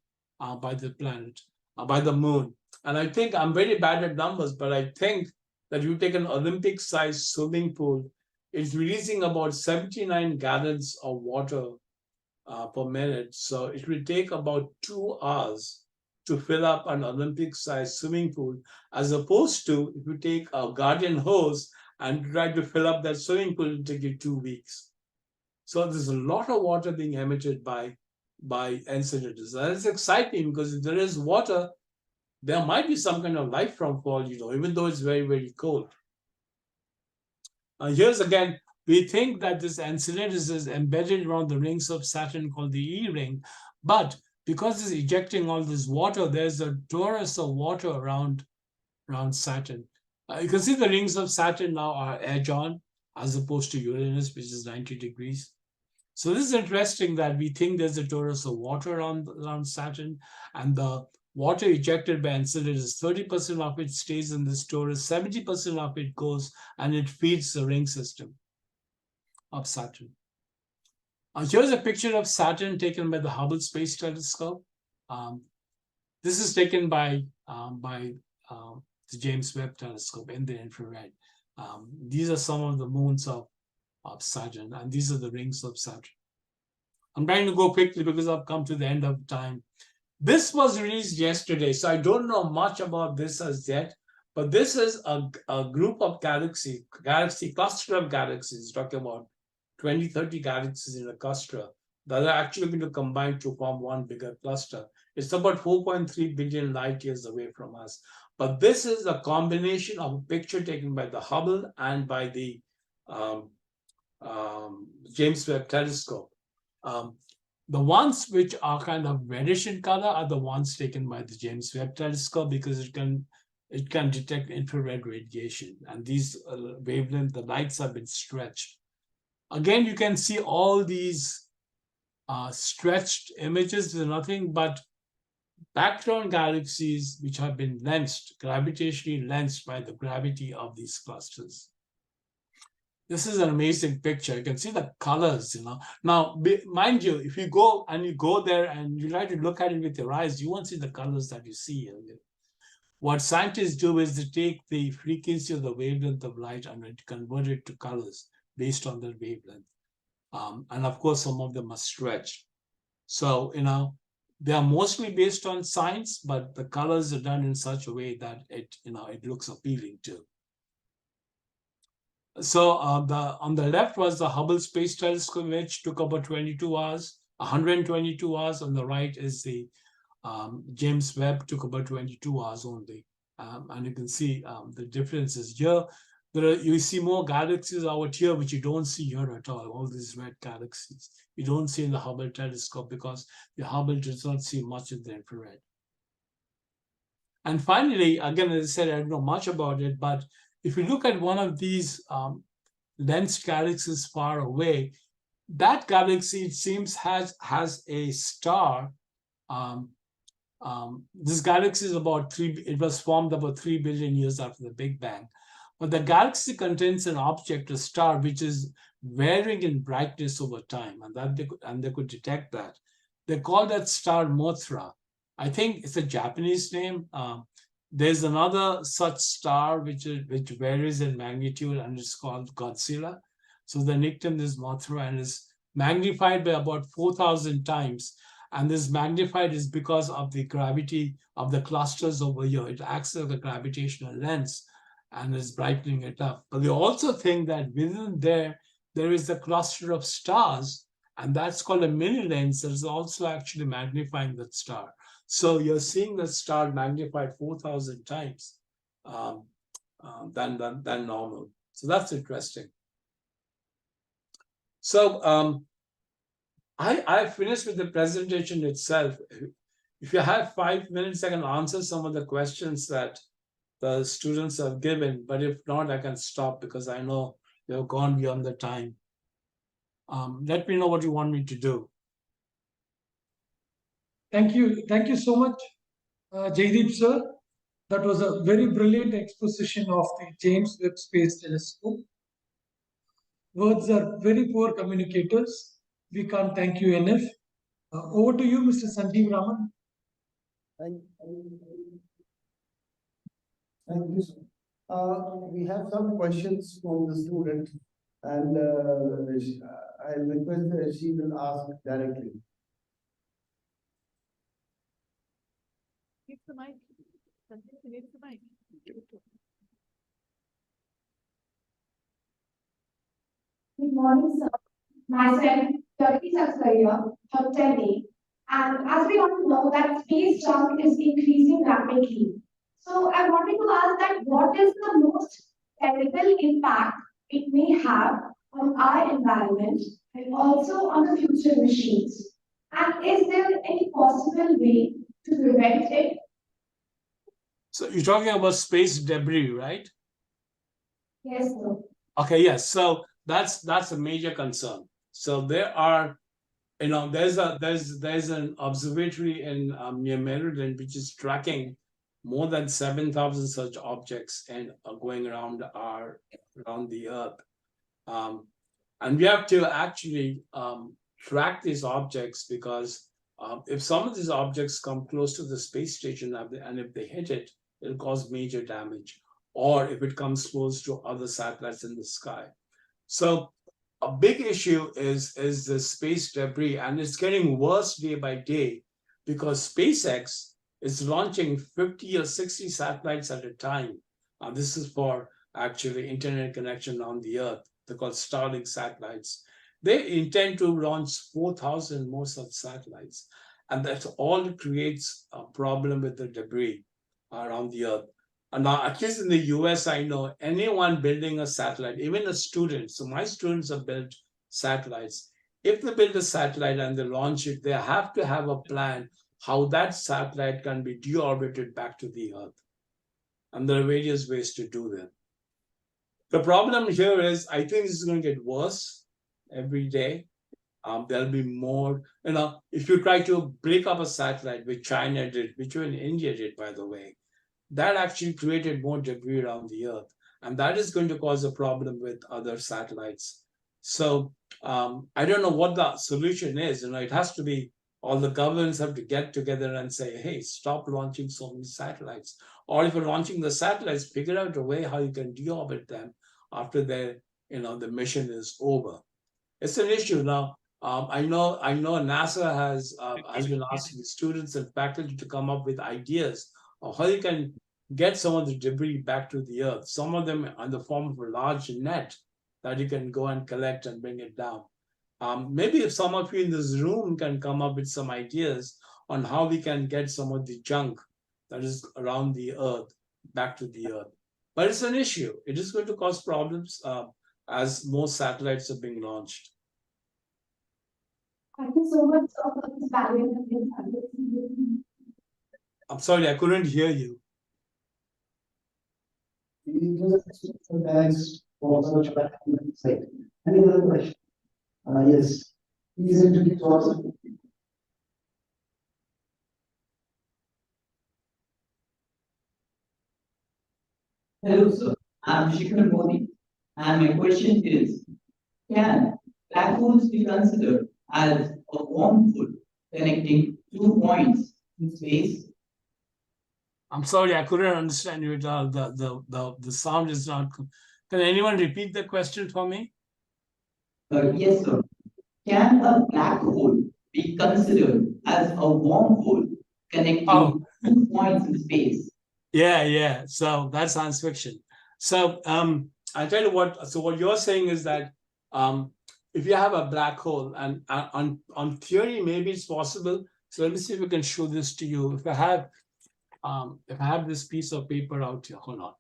Speaker 6: by the planet, by the moon. And I think, I'm very bad at numbers, but I think that you take an Olympic-sized swimming pool, it's releasing about 79 gallons of water per minute. So it will take about 2 hours to fill up an Olympic-sized swimming pool, as opposed to if you take a garden hose and try to fill up that swimming pool, it'll take you 2 weeks. So there's a lot of water being emitted by Enceladus. And it's exciting because if there is water, there might be some kind of life form for all you know, even though it's very, very cold. Here's again, we think that this Enceladus is embedded around the rings of Saturn called the E ring, but because it's ejecting all this water, there's a torus of water around Saturn. You can see the rings of Saturn now are edge on, as opposed to Uranus, which is 90 degrees. So this is interesting that we think there's a torus of water around Saturn, and the water ejected by Enceladus, 30% of it stays in this torus, 70% of it goes and it feeds the ring system of Saturn. Here's a picture of Saturn taken by the Hubble Space Telescope. This is taken by the James Webb Telescope in the infrared. These are some of the moons of Saturn, and these are the rings of Saturn. I'm trying to go quickly because I've come to the end of time. This was released yesterday, so I don't know much about this as yet, but this is a group of galaxy cluster of galaxies, talking about 20, 30 galaxies in a cluster that are actually going to combine to form one bigger cluster. It's about 4.3 billion light years away from us. But this is a combination of a picture taken by the Hubble and by the James Webb Telescope. The ones which are kind of reddish in color are the ones taken by the James Webb Telescope, because it can detect infrared radiation, and these wavelengths, the lights have been stretched. Again, you can see all these stretched images. They're nothing but background galaxies which have been lensed, gravitationally lensed by the gravity of these clusters. This is an amazing picture. You can see the colors, Now, mind you, if you go there and you try to look at it with your eyes, you won't see the colors that you see. What scientists do is they take the frequency of the wavelength of light and convert it to colors based on their wavelength. And of course, some of them are stretched. So, they are mostly based on science, but the colors are done in such a way that it looks appealing too. So on the left was the Hubble Space Telescope, which took about 22 hours, 122 hours. On the right is the James Webb, took about 22 hours only. And you can see the differences here. You see more galaxies out here, which you don't see here at all these red galaxies. You don't see in the Hubble telescope because the Hubble does not see much in the infrared. And finally, again, as I said, I don't know much about it, but if you look at one of these lensed galaxies far away, that galaxy, it seems, has a star. This galaxy is it was formed about 3 billion years after the Big Bang. But the galaxy contains an object, a star, which is varying in brightness over time, and they could detect that. They call that star Mothra. I think it's a Japanese name. There's another such star which varies in magnitude, and it's called Godzilla. So the nickname is Mothra, and is magnified by about 4,000 times. And this magnified is because of the gravity of the clusters over here. It acts like a gravitational lens and is brightening it up. But they also think that within there is a cluster of stars, and that's called a mini lens that is also actually magnifying that star. So you're seeing the star magnified 4,000 times than normal. So that's interesting. So I finished with the presentation itself. If you have 5 minutes, I can answer some of the questions that the students have given, but if not, I can stop because I know they've gone beyond the time. Let me know what you want me to do.
Speaker 2: Thank you so much, Jaideep sir. That was a very brilliant exposition of the James Webb Space Telescope. Words are very poor communicators. We can't thank you enough. Over to you, Mr. Sanjeev Raman.
Speaker 4: Thank you, sir. We have some questions from the student, and I request that she will ask directly.
Speaker 3: Keep the mic. Sanjeev, you need the mic.
Speaker 8: Good morning, sir. Myself, Turkey Saksaya, from Delhi. And as we all know that space junk is increasing rapidly. So I wanted to ask that what is the most terrible impact it may have on our environment and also on the future missions? And is there any possible way to prevent it?
Speaker 6: So you're talking about space debris, right?
Speaker 8: Yes, sir.
Speaker 6: Okay, yes. So that's a major concern. So there are, there's an observatory in near Maryland which is tracking more than 7,000 such objects and going around the Earth. And we have to actually track these objects because if some of these objects come close to the space station and if they hit it, it'll cause major damage. Or if it comes close to other satellites in the sky. So a big issue is the space debris, and it's getting worse day by day because SpaceX is launching 50 or 60 satellites at a time. This is for actually internet connection on the Earth. They're called Starlink satellites. They intend to launch 4,000 more such satellites. And that all creates a problem with the debris around the Earth. And now, at least in the US, I know anyone building a satellite, even a student, so my students have built satellites. If they build a satellite and they launch it, they have to have a plan how that satellite can be deorbited back to the Earth. And there are various ways to do that. The problem here is, I think this is going to get worse every day. There'll be more, if you try to break up a satellite, which China did, which even India did, by the way, that actually created more debris around the Earth. And that is going to cause a problem with other satellites. So I don't know what the solution is. It has to be, all the governments have to get together and say, hey, stop launching so many satellites. Or if you're launching the satellites, figure out a way how you can deorbit them after the mission is over. It's an issue now. I know NASA has been asking students and faculty to come up with ideas of how you can get some of the debris back to the Earth. Some of them in the form of a large net that you can go and collect and bring it down. Maybe if some of you in this room can come up with some ideas on how we can get some of the junk that is around the Earth back to the Earth. But it's an issue. It is going to cause problems as more satellites are being launched.
Speaker 8: Thank you so much for this valuable insight.
Speaker 6: I'm sorry, I couldn't hear you.
Speaker 9: Thanks for such an insight. Any other question? Yes. Please introduce yourself.
Speaker 10: Hello, sir. I'm Shikhar Modi, and my question is: can black holes be considered as a wormhole connecting 2 points in space?
Speaker 6: I'm sorry, I couldn't understand you at all. The sound is not. Can anyone repeat the question for me?
Speaker 10: Yes, sir. Can a black hole be considered as a wormhole connecting 2 points in space?
Speaker 6: Yeah. So that's science fiction. So I tell you what. So what you're saying is that if you have a black hole, and on theory maybe it's possible. So let me see if we can show this to you. If I have this piece of paper out here, hold on.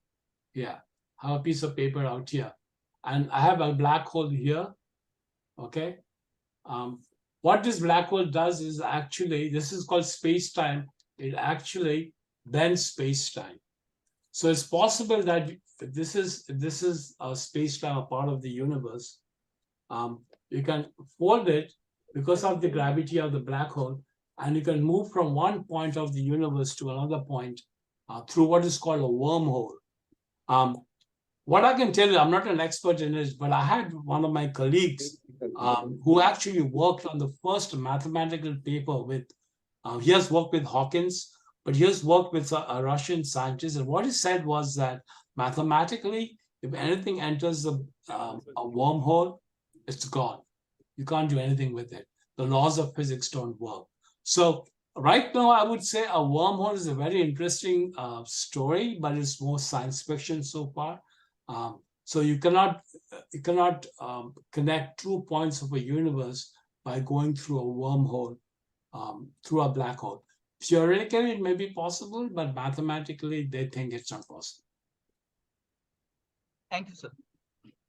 Speaker 6: Yeah, I have a piece of paper out here, and I have a black hole here. Okay. What this black hole does is actually, this is called space-time. It actually bends space-time. So it's possible that this is a space-time, a part of the universe. You can fold it because of the gravity of the black hole, and you can move from one point of the universe to another point through what is called a wormhole. What I can tell you, I'm not an expert in this, but I had one of my colleagues who actually worked on the first mathematical paper with, he has worked with Hawkins, but he has worked with a Russian scientist. And what he said was that mathematically, if anything enters a wormhole, it's gone. You can't do anything with it. The laws of physics don't work. So right now, I would say a wormhole is a very interesting story, but it's more science fiction so far. So you cannot connect 2 points of a universe by going through a wormhole, through a black hole. Theoretically, it may be possible, but mathematically, they think it's not possible.
Speaker 10: Thank you, sir.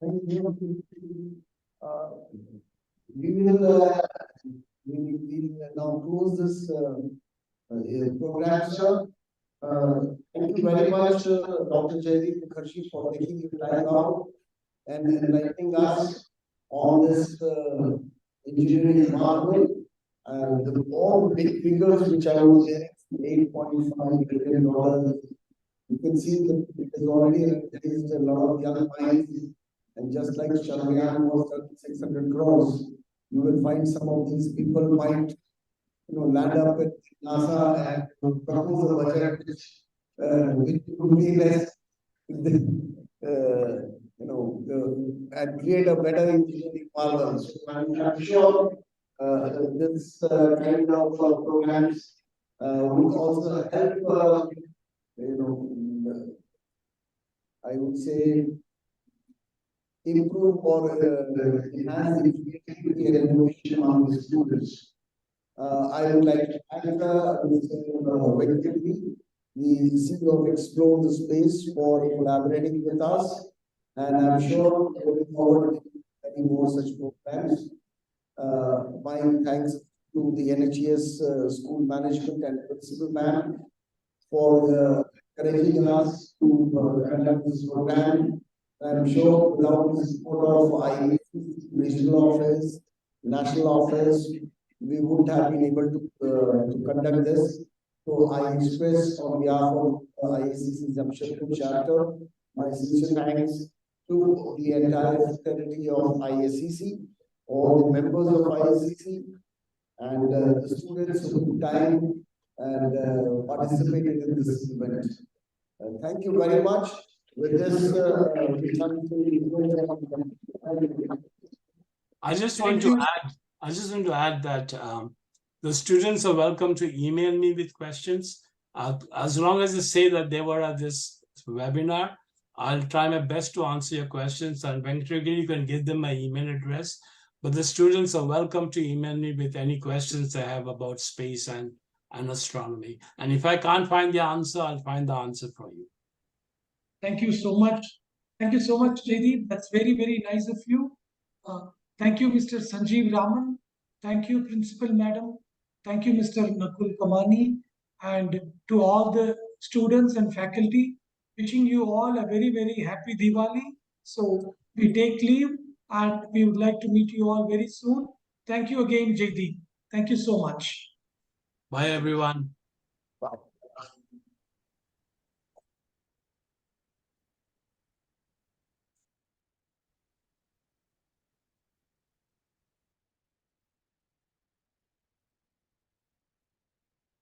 Speaker 9: We will now close this program, sir. Thank you very much, Dr. Jaideep Mukherjee, for taking the time out and enlightening us on this engineering marvel. All the big figures which I was hearing, $8.5 billion. You can see that it has already raised a lot of young minds. And just like Chandrayaan was 3,600 crores, you will find some of these people might land up at NASA and propose a budget which would be less, and create a better engineering marvel. So I'm sure this kind of programs would also help, I would say, improve or enhance the creativity and innovation among the students. I would like to thank Mr. Venkatji, the CEO of Explore the Space, for collaborating with us, and I'm sure going forward many more such programs. My thanks to the NHES school management and principal ma'am for encouraging us to conduct this program. I'm sure without the support of IACC, regional office, national office, we wouldn't have been able to conduct this. So I express on behalf of IACC Jamshedpur chapter my sincere thanks to the entire fraternity of IACC, all the members of IACC, and the students who took time and participated in this event. Thank you very much. With this, we come to
Speaker 6: I just want to add that the students are welcome to email me with questions. As long as they say that they were at this webinar, I'll try my best to answer your questions. And Venkatagiri, you can give them my email address. But the students are welcome to email me with any questions they have about space and astronomy. And if I can't find the answer, I'll find the answer for you.
Speaker 2: Thank you so much. Thank you so much, Jaideep. That's very, very nice of you. Thank you, Mr. Sanjeev Raman. Thank you, Principal Madam. Thank you, Mr. Nakul Kamani. And to all the students and faculty, wishing you all a very, very happy Diwali. So we take leave and we would like to meet you all very soon. Thank you again, Jaideep. Thank you so much.
Speaker 6: Bye, everyone.
Speaker 9: Wow.